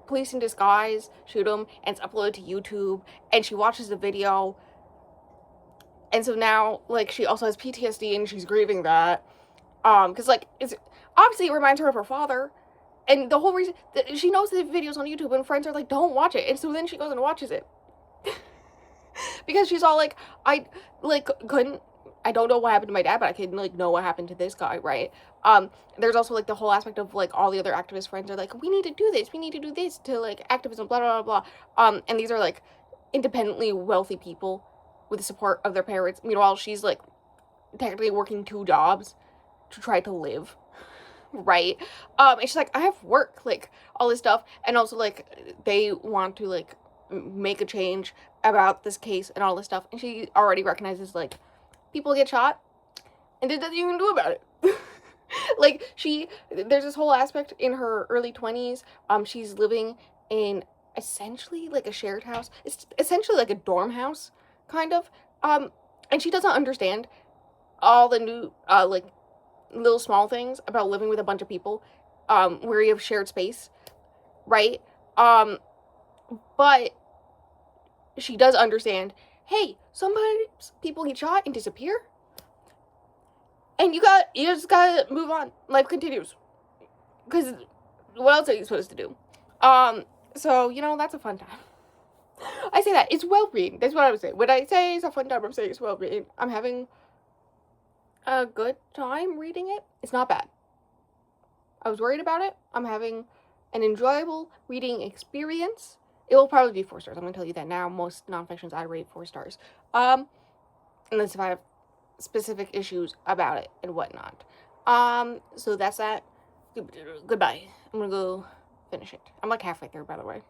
police in disguise shoot him, and it's uploaded to YouTube, and she watches the video, and so now like she also has PTSD and she's grieving that, because like it's obviously it reminds her of her father. And the whole reason that she knows the videos on YouTube, and friends are like, don't watch it. And so then she goes and watches it. Because she's all like, I don't know what happened to my dad, but I can like know what happened to this guy, right? There's also like the whole aspect of like all the other activist friends are like, we need to do this to like activism, blah blah blah blah. And these are like independently wealthy people with the support of their parents. Meanwhile, she's like technically working 2 jobs to try to live. Right? And she's like, I have work, like all this stuff, and also like they want to like make a change about this case and all this stuff, and she already recognizes like people get shot and there's nothing you can do about it. Like there's this whole aspect in her early 20s. She's living in essentially like a shared house. It's essentially like a dorm house kind of, and she doesn't understand all the new like little small things about living with a bunch of people, where you have shared space, right? But she does understand, hey, sometimes people get shot and disappear, and you just gotta move on. Life continues, because what else are you supposed to do? So that's a fun time. I say that it's well read. That's what I would say. When I say it's a fun time, I'm saying it's well read. I'm having a good time reading it. It's not bad. I was worried about it. I'm having an enjoyable reading experience. It will probably be 4 stars. I'm gonna tell you that now. Most nonfictions I rate 4 stars. Unless if I have specific issues about it and whatnot. So that's that. Goodbye. I'm gonna go finish it. I'm like halfway through, by the way.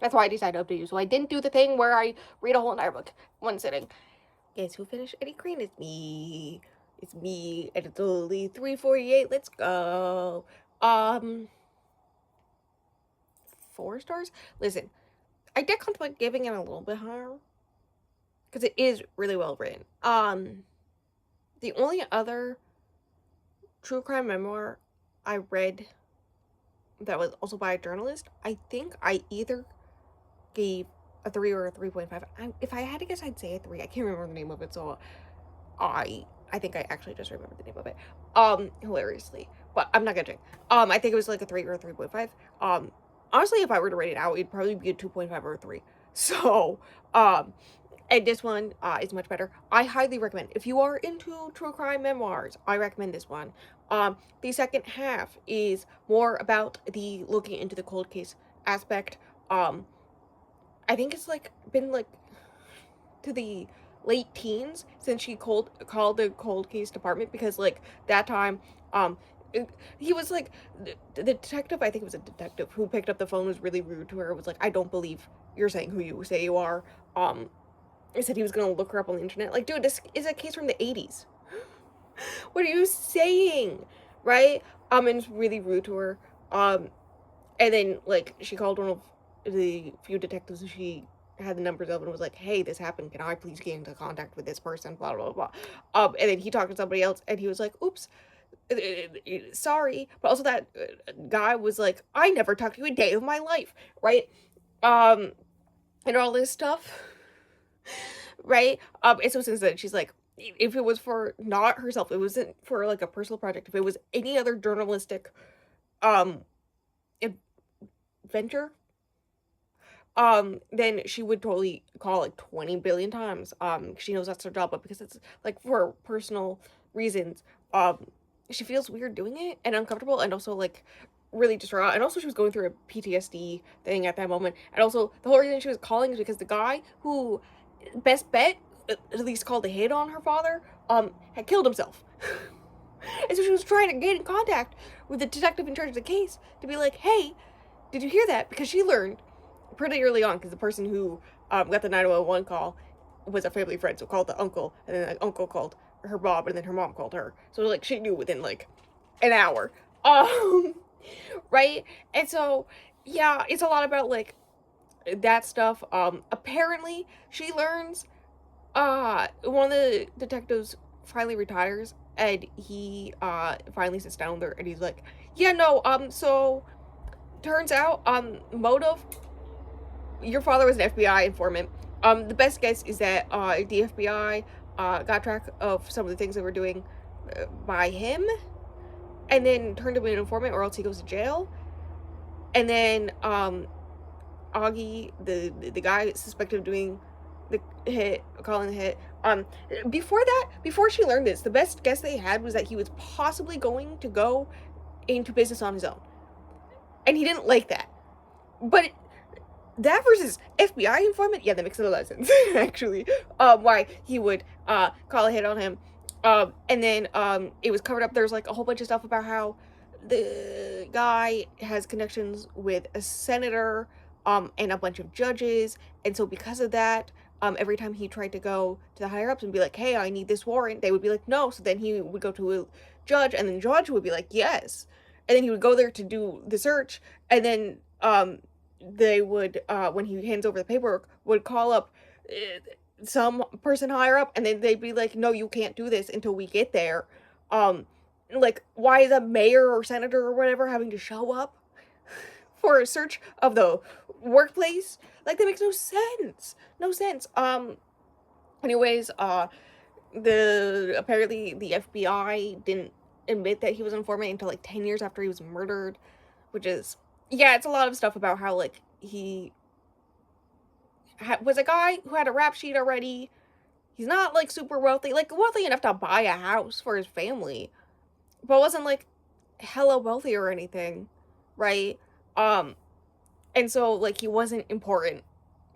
That's why I decided to update you. So I didn't do the thing where I read a whole entire book one sitting. Guess who finished Eddy Crane? It's me. It's me, and it's only 3:48. Let's go. 4 stars? Listen, I did contemplate giving it a little bit higher, because it is really well written. The only other true crime memoir I read that was also by a journalist, I think I either gave a 3 or a 3.5. If I had to guess, I'd say a 3. I can't remember the name of it, so I think I actually just remembered the name of it. Hilariously. But I'm not gonna check. I think it was like a 3 or a 3.5. Honestly, if I were to rate it out, it'd probably be a 2.5 or a 3. So, and this one is much better. I highly recommend. If you are into true crime memoirs, I recommend this one. The second half is more about the looking into the cold case aspect. I think it's like been like to the late teens since she called the cold case department, because like that time he was like the detective, I think it was a detective who picked up the phone, was really rude to her, was like, I don't believe you're saying who you say you are. He said he was gonna look her up on the internet. Like, dude, this is a case from the 80s. What are you saying? Right? And it's really rude to her. And then, like, she called one of the few detectives she had the numbers of and was like, hey, this happened. Can I please get into contact with this person? Blah, blah, blah. And then he talked to somebody else and he was like, oops, sorry. But also that guy was like, I never talked to you a day of my life. Right? And all this stuff. Right? And so since then, she's like, if it was for not herself, it wasn't for like a personal project, if it was any other journalistic adventure, then she would totally call like 20 billion times. She knows that's her job, but because it's like for personal reasons, she feels weird doing it and uncomfortable and also like really distraught. And also she was going through a PTSD thing at that moment. And also the whole reason she was calling is because the guy who best bet at least called a hit on her father had killed himself. And so she was trying to get in contact with the detective in charge of the case to be like, hey, did you hear that? Because she learned pretty early on, because the person who got the 911 call was a family friend, so called the uncle, and then the uncle called her mom, and then her mom called her. So like she knew within like an hour. Right? And so yeah, it's a lot about like that stuff. Apparently she learns one of the detectives finally retires and he finally sits down there and he's like, yeah, no, so turns out motive, your father was an FBI informant. The best guess is that the FBI got track of some of the things they were doing by him and then turned him into an informant, or else he goes to jail. And then Augie, the guy suspected of doing the hit, calling the hit, before she learned this, the best guess they had was that he was possibly going to go into business on his own. And he didn't like that. But that versus FBI informant, yeah, that makes a lot of sense, actually. Why he would call a hit on him. And then it was covered up. There's like a whole bunch of stuff about how the guy has connections with a senator and a bunch of judges. And so because of that, every time he tried to go to the higher ups and be like, hey, I need this warrant, they would be like, no. So then he would go to a judge, and then the judge would be like, yes. And then he would go there to do the search, and then they would, when he hands over the paperwork, would call up some person higher up, and then they'd be like, no, you can't do this until we get there. Like, why is a mayor or senator or whatever having to show up for a search of the workplace? Like, that makes no sense. No sense. Anyways, apparently the FBI didn't admit that he was an informant until like 10 years after he was murdered, which is, yeah, it's a lot of stuff about how like he was a guy who had a rap sheet already. He's not like super wealthy, like wealthy enough to buy a house for his family, but wasn't like hella wealthy or anything, right? And so like he wasn't important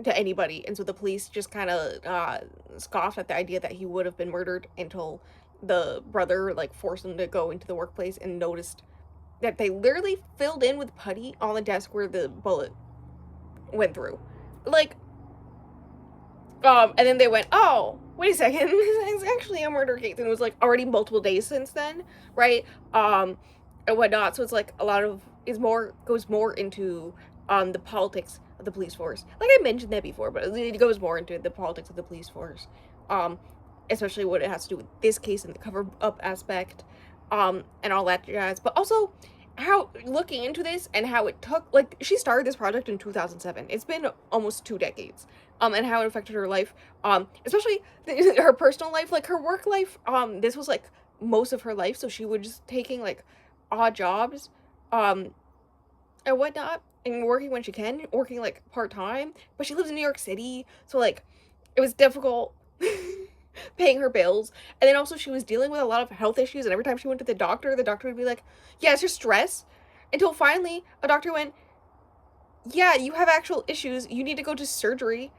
to anybody, and so the police just kind of scoffed at the idea that he would have been murdered until the brother like forced him to go into the workplace and noticed that they literally filled in with putty on the desk where the bullet went through. Like, and then they went, oh, wait a second, it's actually a murder case, and it was like already multiple days since then, right? And whatnot. So it's like a lot of goes more into the politics of the police force. Like I mentioned that before, but it goes more into the politics of the police force, especially what it has to do with this case and the cover up aspect, and all that jazz. But also how looking into this and how it took, like, she started this project in 2007. It's been almost 2 decades. And how it affected her life, especially her personal life, like her work life. This was like most of her life, so she was just taking like odd jobs, and whatnot, and working when she can, working like part-time. But she lives in New York City, so like it was difficult paying her bills. And then also she was dealing with a lot of health issues, and every time she went to the doctor would be like, yeah, it's just stress, until finally a doctor went, yeah, you have actual issues, you need to go to surgery,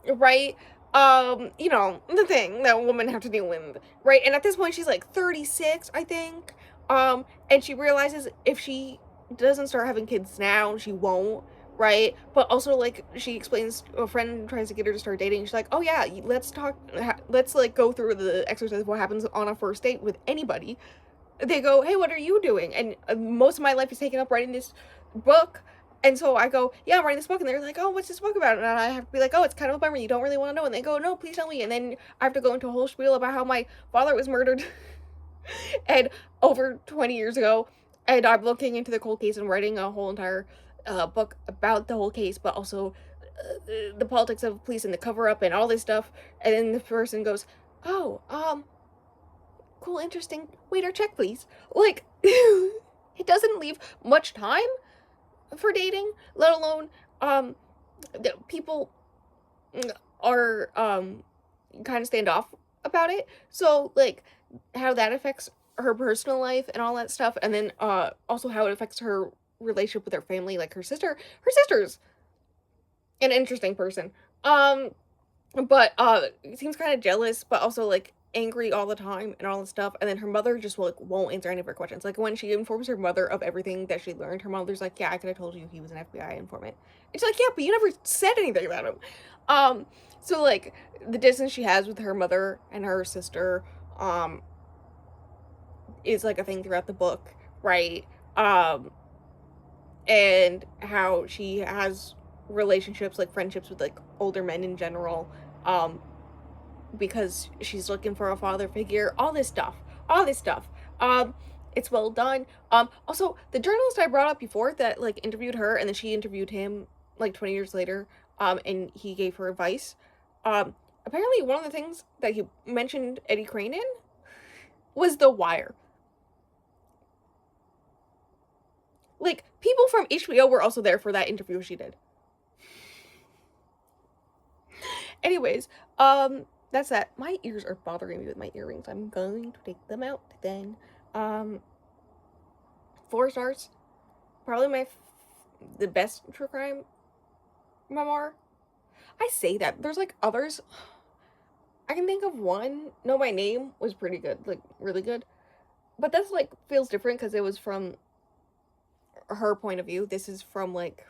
right? You know, the thing that women have to deal with, right? And at this point she's like 36, I think, and she realizes if she doesn't start having kids now, she won't, right? But also, like, she explains, a friend tries to get her to start dating. She's like, oh yeah, let's talk, let's like go through the exercise of what happens on a first date with anybody. They go, hey, what are you doing? And most of my life is taken up writing this book. And so I go, yeah, I'm writing this book. And they're like, oh, what's this book about? And I have to be like, oh, it's kind of a bummer. You don't really want to know. And they go, no, please tell me. And then I have to go into a whole spiel about how my father was murdered and over 20 years ago. And I'm looking into the cold case and writing a whole entire book about the whole case, but also the politics of police and the cover up and all this stuff. And then the person goes, oh, cool, interesting. Waiter, check, please. Like, it doesn't leave much time for dating, let alone, people are, kind of stand off about it. So, like, how that affects her personal life and all that stuff, and then, also how it affects her relationship with her family, like her sister's an interesting person. But, seems kind of jealous, but also, like, angry all the time and all this stuff, and then her mother just, like, won't answer any of her questions. Like, when she informs her mother of everything that she learned, her mother's like, yeah, I could have told you he was an FBI informant. It's like, yeah, but you never said anything about him. So, like, the distance she has with her mother and her sister, is, like, a thing throughout the book, right? And how she has relationships, like, friendships with, like, older men in general, because she's looking for a father figure, all this stuff. It's well done. Also, the journalist I brought up before that, like, interviewed her, and then she interviewed him, like, 20 years later, and he gave her advice. Apparently one of the things that he mentioned Eddy Crane in was The Wire. Like, people from HBO were also there for that interview she did. Anyways, that's that. My ears are bothering me with my earrings. I'm going to take them out then. 4 stars. Probably the best true crime memoir. I say that. There's, like, others. I can think of one. Know My Name was pretty good. Like, really good. But that's, like, feels different because it was from her point of view. This is from, like,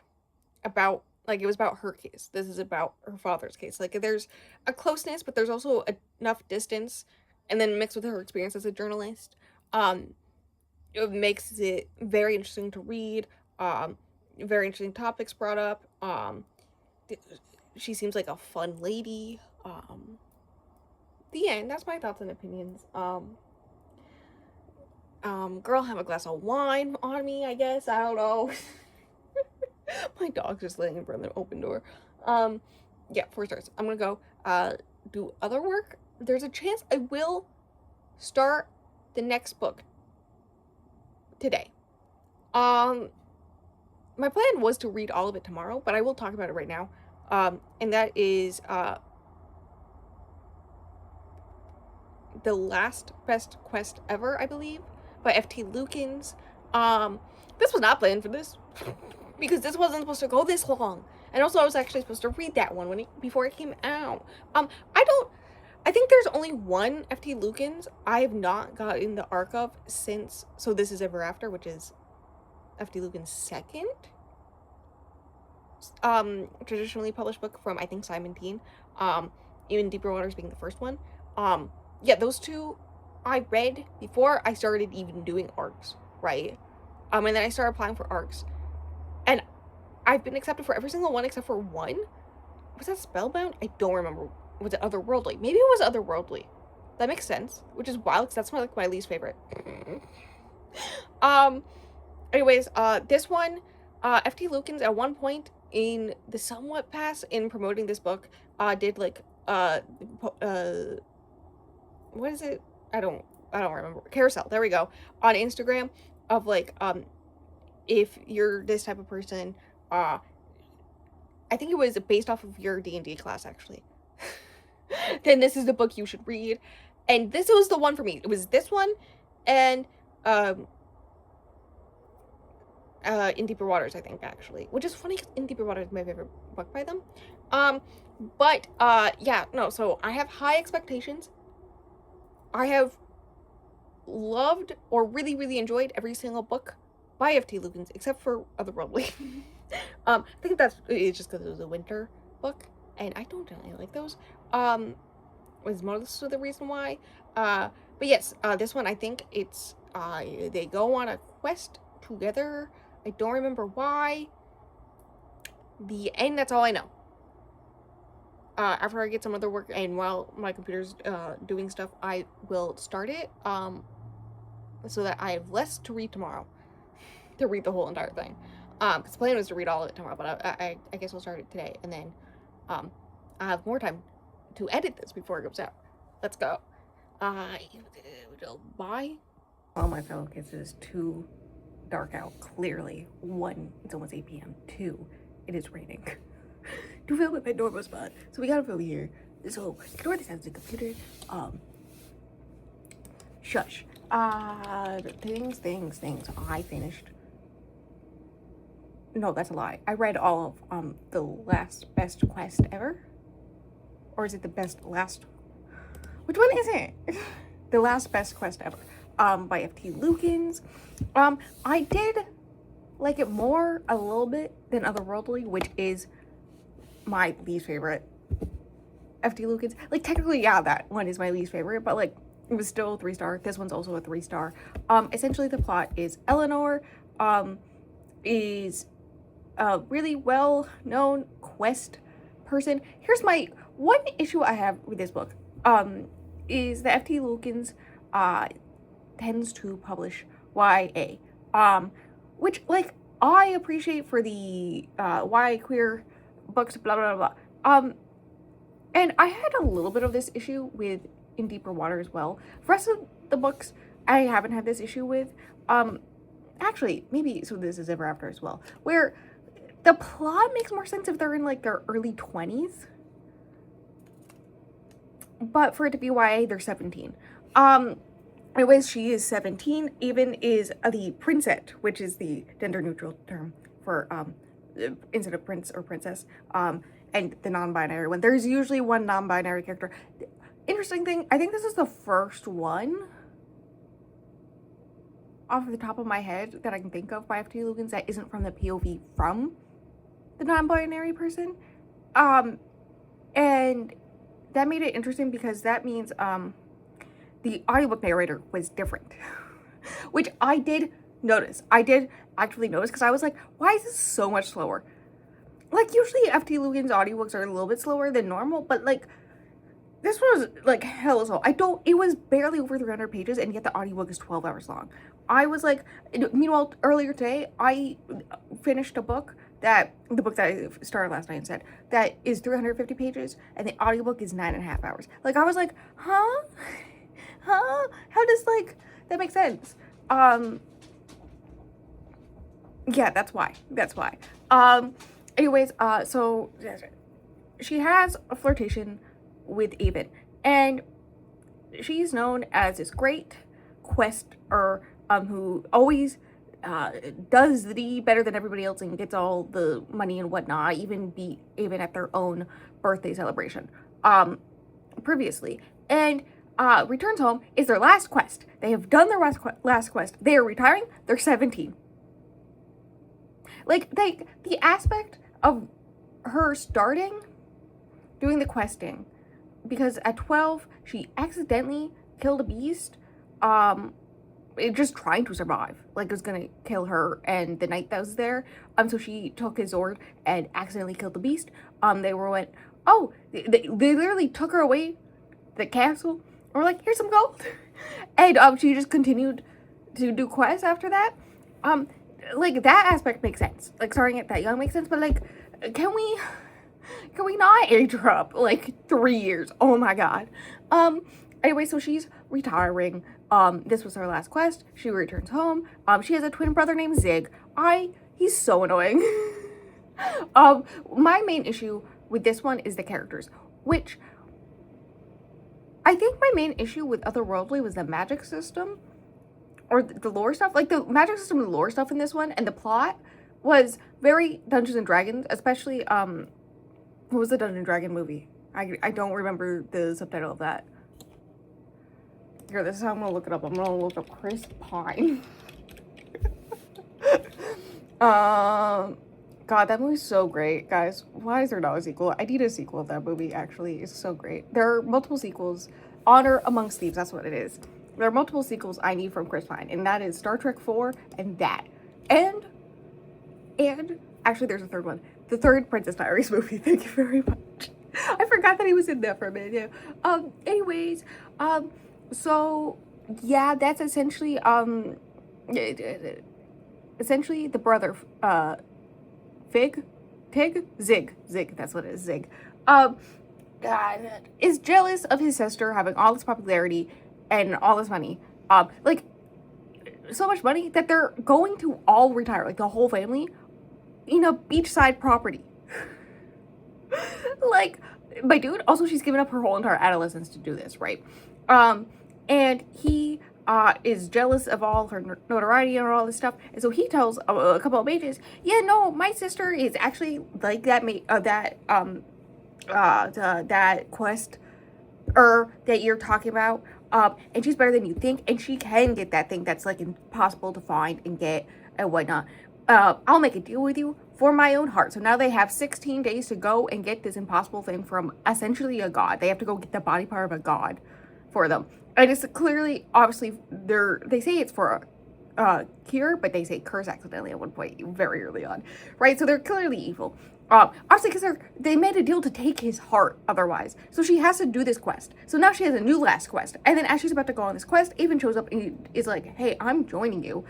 about, like, it was about her case. This is about her father's case. Like, there's a closeness, but there's also enough distance, and then mixed with her experience as a journalist, it makes it very interesting to read. Very interesting topics brought up. She seems like a fun lady. The end. That's my thoughts and opinions. Girl, have a glass of wine on me, I guess. I don't know. My dog's just laying in front of the open door. Yeah, 4 stars. I'm gonna go, do other work. There's a chance I will start the next book today. My plan was to read all of it tomorrow, but I will talk about it right now. And that is, The Last Best Quest Ever, I believe, by F.T. Lukens. This was not planned for this, because this wasn't supposed to go this long. And also, I was actually supposed to read that one before it came out. I think there's only one F.T. Lukens I have not gotten the arc of since So This Is Ever After, which is F.T. Lukens' second traditionally published book from, I think, Simon Teen. Even Deeper Waters being the first one. Yeah, those two I read before I started even doing arcs, right? And then I started applying for arcs, and I've been accepted for every single one except for one. Was that Spellbound? I don't remember. Was it Otherworldly? Maybe it was Otherworldly. That makes sense, which is wild because that's my least favorite. Anyways, this one, F.T. Lukens at one point in the somewhat past in promoting this book, did, like, what is it? I don't remember. Carousel, there we go. On Instagram of, like, if you're this type of person, I think it was based off of your D&D class, actually. Then this is the book you should read. And this was the one for me. It was this one and, In Deeper Waters, I think, actually. Which is funny because In Deeper Waters is my favorite book by them. But, yeah, no, so I have high expectations. I have loved or really, really enjoyed every single book by F.T. Lukens, except for Otherworldly. I think it's just because it was a winter book, and I don't generally like those. Was most of the reason why. But yes, this one I think it's they go on a quest together. I don't remember why. The end. That's all I know. After I get some other work and while my computer's doing stuff, I will start it. So that I have less to read tomorrow. To read the whole entire thing. Because the plan was to read all of it tomorrow, but I guess I'll start it today, and then I have more time to edit this before it goes out. Let's go. Bye. Well, my fellow kids, it is too dark out. Clearly, 1, it's almost 8 p.m. 2, it is raining. To film at my normal spot, so we gotta film here. So ignore the sounds of the computer. Shush. Things. I finished. No, that's a lie. I read all of the last best quest ever. Or is it the best last? Which one is it? The last best quest ever. By F.T. Lukens. I did like it more a little bit than Otherworldly, which is my least favorite. F.T. Lukens. Like technically, yeah, that one is my least favorite, but like it was still 3-star. This one's also a 3-star. Essentially the plot is Eleanor is a really well-known quest person. Here's my one issue I have with this book. Is that F.T. Lukens tends to publish YA. Which like I appreciate for the YA queer books, blah blah blah. And I had a little bit of this issue with In Deeper Water as well. The rest of the books I haven't had this issue with. Actually, maybe So This Is Ever After as well, where the plot makes more sense if they're in like their early 20s. But for it to be YA, they're 17. Anyways, she is 17. Even is the princess, which is the gender neutral term for instead of prince or princess. And the non-binary one. There's usually one non-binary character. Interesting thing, I think this is the first one off the top of my head that I can think of by F.T. Lukens that isn't from the POV from the non-binary person. And that made it interesting because that means the audiobook narrator was different. Which I did notice. I did actually notice because I was like, why is this so much slower? Like, usually F.T. Lukens audiobooks are a little bit slower than normal, but like, this was like hella slow. It was barely over 300 pages, and yet the audiobook is 12 hours long. I was like, meanwhile, earlier today, I finished the book that I started last night and said, that is 350 pages, and the audiobook is 9.5 hours. Like, I was like, huh? How does, like, that make sense? Yeah, that's why. Anyways, so she has a flirtation with Avon, and she's known as this great quester who always does the deed better than everybody else and gets all the money and whatnot, even beat Avon at their own birthday celebration previously, and returns home. Is their last quest. They have done their last quest. They are retiring. They're 17. Like, the aspect of her starting doing the questing, because at 12 she accidentally killed a beast, just trying to survive, like it was gonna kill her and the knight that was there, so she took his sword and accidentally killed the beast. They went, oh, they literally took her away to the castle and were like, here's some gold. And she just continued to do quests after that. Like, that aspect makes sense, like starting at that young makes sense, but like, can we not age her up like 3 years? Oh my god. Anyway, so she's retiring. This was her last quest. She returns home. She has a twin brother named Zig. He's so annoying. My main issue with this one is the characters, which I think my main issue with Otherworldly was the magic system or the lore stuff. Like, the magic system and the lore stuff in this one, and the plot was very Dungeons and Dragons, especially what was the Dungeon Dragon movie? I don't remember the subtitle of that. Here, this is how I'm gonna look it up. I'm gonna look up Chris Pine. God, that movie's so great, guys. Why is there not a sequel? I need a sequel of that movie, actually. It's so great. There are multiple sequels. Honor Amongst Thieves, that's what it is. There are multiple sequels I need from Chris Pine, and that is Star Trek 4 and that. And actually there's a third one. The third Princess Diaries movie. Thank you very much. I forgot that he was in there for a minute. Yeah. Anyways, so yeah, that's essentially the brother Zig, that's what it is, Zig, God, is jealous of his sister having all this popularity and all this money, like, so much money that they're going to all retire, like, the whole family, in a beachside property. Like, my dude, also, she's given up her whole entire adolescence to do this, right? And he is jealous of all her notoriety and all this stuff, and so he tells a couple of mages, yeah, no, my sister is actually like that that quest that you're talking about, and she's better than you think, and she can get that thing that's like impossible to find and get and whatnot. I'll make a deal with you for my own heart. So now they have 16 days to go and get this impossible thing from essentially a god. They have to go get the body part of a god for them. And it's clearly, obviously, they say it's for a cure, but they say curse accidentally at one point very early on, right? So they're clearly evil. Obviously, because they made a deal to take his heart otherwise. So she has to do this quest. So now she has a new last quest. And then as she's about to go on this quest, Avon shows up and is like, hey, I'm joining you.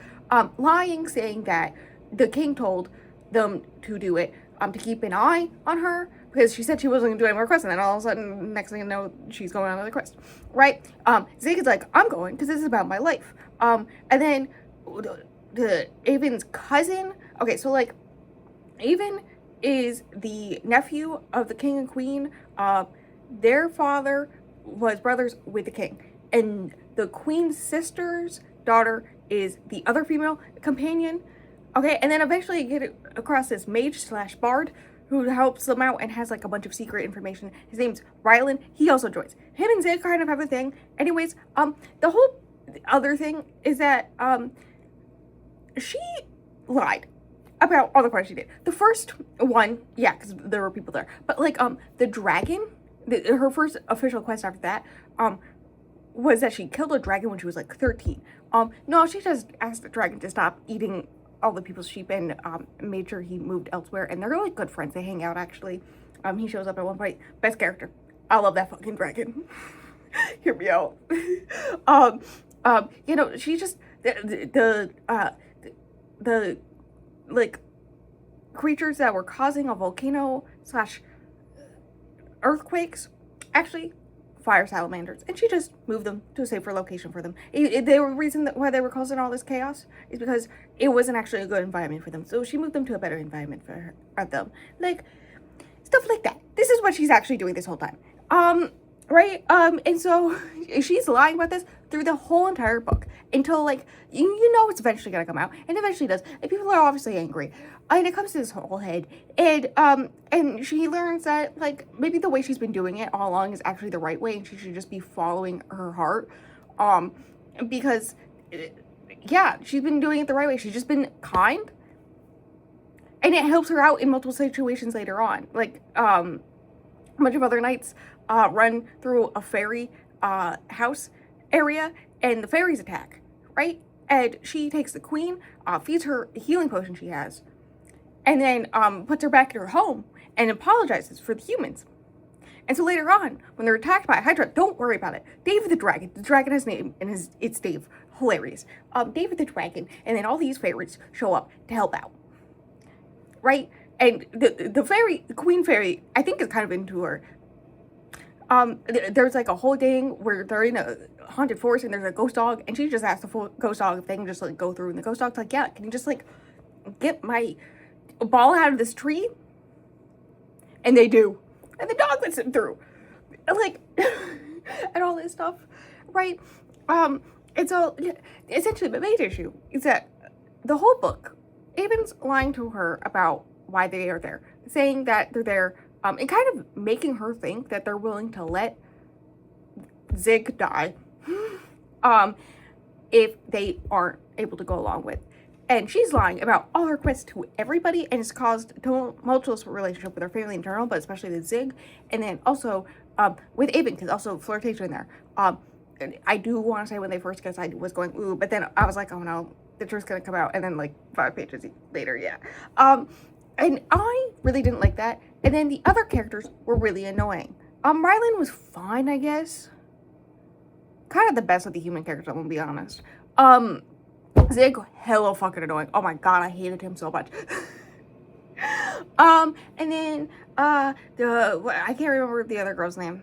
Lying, saying that the king told them to do it, to keep an eye on her, because she said she wasn't going to do any more quests, and then all of a sudden, next thing you know, she's going on another quest, right? Zig is like, I'm going, because this is about my life. And then, the Avon's cousin, okay, so, like, Avon is the nephew of the king and queen. Their father was brothers with the king, and the queen's sister's daughter is the other female companion. Okay, and then eventually you get across this mage / bard who helps them out and has like a bunch of secret information. His name's Rylan. He also joins. Him and Zig kind of have a thing. Anyways, the whole other thing is that she lied about all the quests she did. The first one, yeah, because there were people there. But like the dragon, her first official quest after that, was that she killed a dragon when she was like 13. No, she just asked the dragon to stop eating all the people's sheep and made sure he moved elsewhere, and they're really good friends. They hang out, actually. He shows up at one point. Best character. I love that fucking dragon. Hear me out. You know, she just the like creatures that were causing a volcano / earthquakes, actually fire salamanders, and she just moved them to a safer location for them. The reason why they were causing all this chaos is because it wasn't actually a good environment for them, so she moved them to a better environment for them. Like, stuff like that. This is what she's actually doing this whole time. Right? And so she's lying about this through the whole entire book until, like, you know it's eventually gonna come out, and eventually does, and people are obviously angry. And it comes to this whole head, and she learns that, like, maybe the way she's been doing it all along is actually the right way, and she should just be following her heart, because, yeah, she's been doing it the right way. She's just been kind, and it helps her out in multiple situations later on. Like, a bunch of other knights run through a fairy house area, and the fairies attack, right? And she takes the queen, feeds her a healing potion she has, and then puts her back in her home and apologizes for the humans. And so later on, when they're attacked by a Hydra, don't worry about it. Dave the dragon has a name, and it's Dave. Hilarious. David the dragon, and then all these fairies show up to help out, right? And the queen fairy, I think, is kind of into her. There's like a whole thing where they're in a haunted forest and there's a ghost dog, and she just asked the ghost dog if they can just like go through, and the ghost dog's like, yeah, can you just like get my ball out of this tree? And they do, and the dog lets them through, and like and all this stuff, right? And so essentially the main issue is that the whole book, Avon's lying to her about why they are there, saying that they're there, and kind of making her think that they're willing to let Zig die if they aren't able to go along with And she's lying about all her quests to everybody, and it's caused tumultuous relationship with her family in general, but especially with Zig, and then also with Aben, because also flirtation there. I do want to say when they first kissed, I was going ooh, but then I was like, oh no, the truth's gonna come out, and then like 5 pages later, yeah. And I really didn't like that. And then the other characters were really annoying. Rylan was fine, I guess. Kind of the best of the human characters, I'm gonna be honest. Zig, hella fucking annoying. Oh my god, I hated him so much. And then, I can't remember the other girl's name.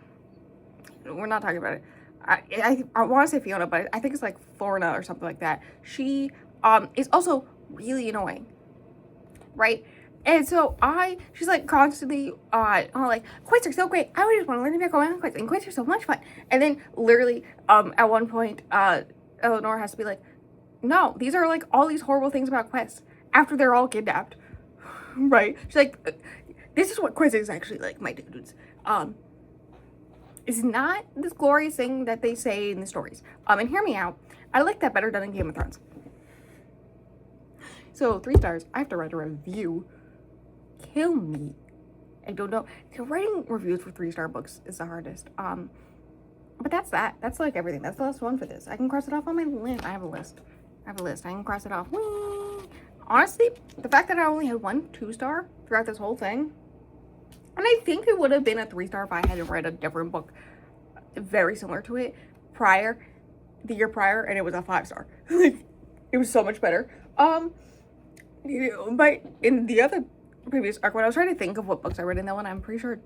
We're not talking about it. I want to say Fiona, but I think it's like Florna or something like that. She, is also really annoying. Right? And so she's like constantly, like, quests are so great. I would just want to learn about going on quests, and quests are so much fun. And then literally, at one point, Eleanor has to be like, no, these are like all these horrible things about quests after they're all kidnapped. Right? She's like, this is what quests is actually like, my dudes. It's not this glorious thing that they say in the stories. And hear me out. I like that better done in Game of Thrones. So 3 stars. I have to write a review. Kill me. I don't know. So writing reviews for 3-star books is the hardest. But that's that. That's like everything. That's the last one for this. I can cross it off on my list. I have a list. I can cross it off. Whee! Honestly, the fact that I only had 1 2-star throughout this whole thing, and I think it would have been a 3-star if I hadn't read a different book very similar to it the year prior, and it was a 5-star. Like, it was so much better. But in the other previous arc, when I was trying to think of what books I read in that one, I'm pretty sure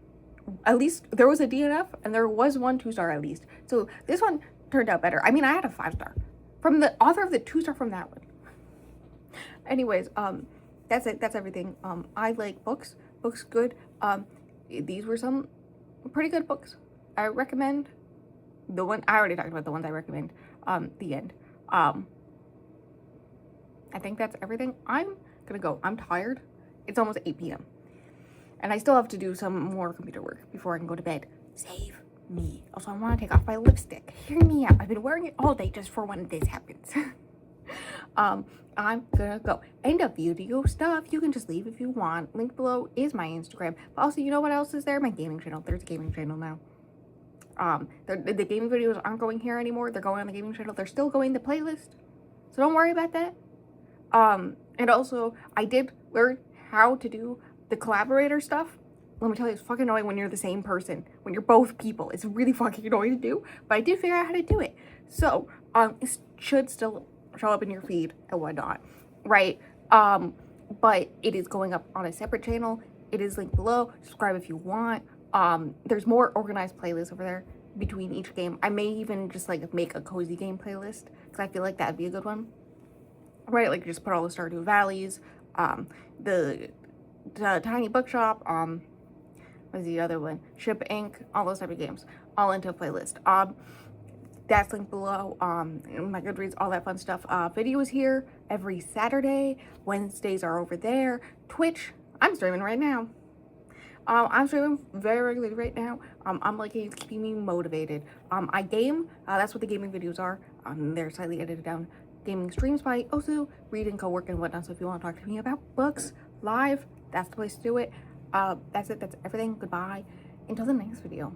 at least there was a DNF and there was 1 2-star at least. So this one turned out better. I mean, I had a 5-star from the author of the 2-star from that one. Anyways, that's it. That's everything. I like books. Books good. These were some pretty good books. I recommend the one I already talked about. The ones I recommend. The end. I think that's everything. I'm gonna go. I'm tired. It's almost 8 p.m. and I still have to do some more computer work before I can go to bed. Save me. Also, I want to take off my lipstick. Hear me out. I've been wearing it all day just for when this happens. I'm gonna go. And the video stuff, you can just leave if you want. Link below is my Instagram. But also, you know what else is there? My gaming channel. There's a gaming channel now. The gaming videos aren't going here anymore. They're going on the gaming channel. They're still going to playlist. So don't worry about that. And also, I did learn how to do the collaborator stuff. Let me tell you, it's fucking annoying when you're the same person. When you're both people. It's really fucking annoying to do. But I did figure out how to do it. So, it should still show up in your feed and whatnot, right? But it is going up on a separate channel. It is linked below. Subscribe if you want. There's more organized playlists over there between each game. I may even just like make a cozy game playlist because I feel like that'd be a good one, right? Like just put all the Stardew Valleys, the Tiny Bookshop, what's the other one? Ship Inc. All those type of games, all into a playlist. That's linked below. My Goodreads, all that fun stuff. Videos here every Saturday. Wednesdays are over there. Twitch, I'm streaming right now. I'm streaming very regularly right now. I'm like, it's keeping me motivated. I game. That's what the gaming videos are. They're slightly edited down. Gaming streams by also read and co-work and whatnot. So if you want to talk to me about books live, that's the place to do it. That's it. That's everything. Goodbye. Until the next video.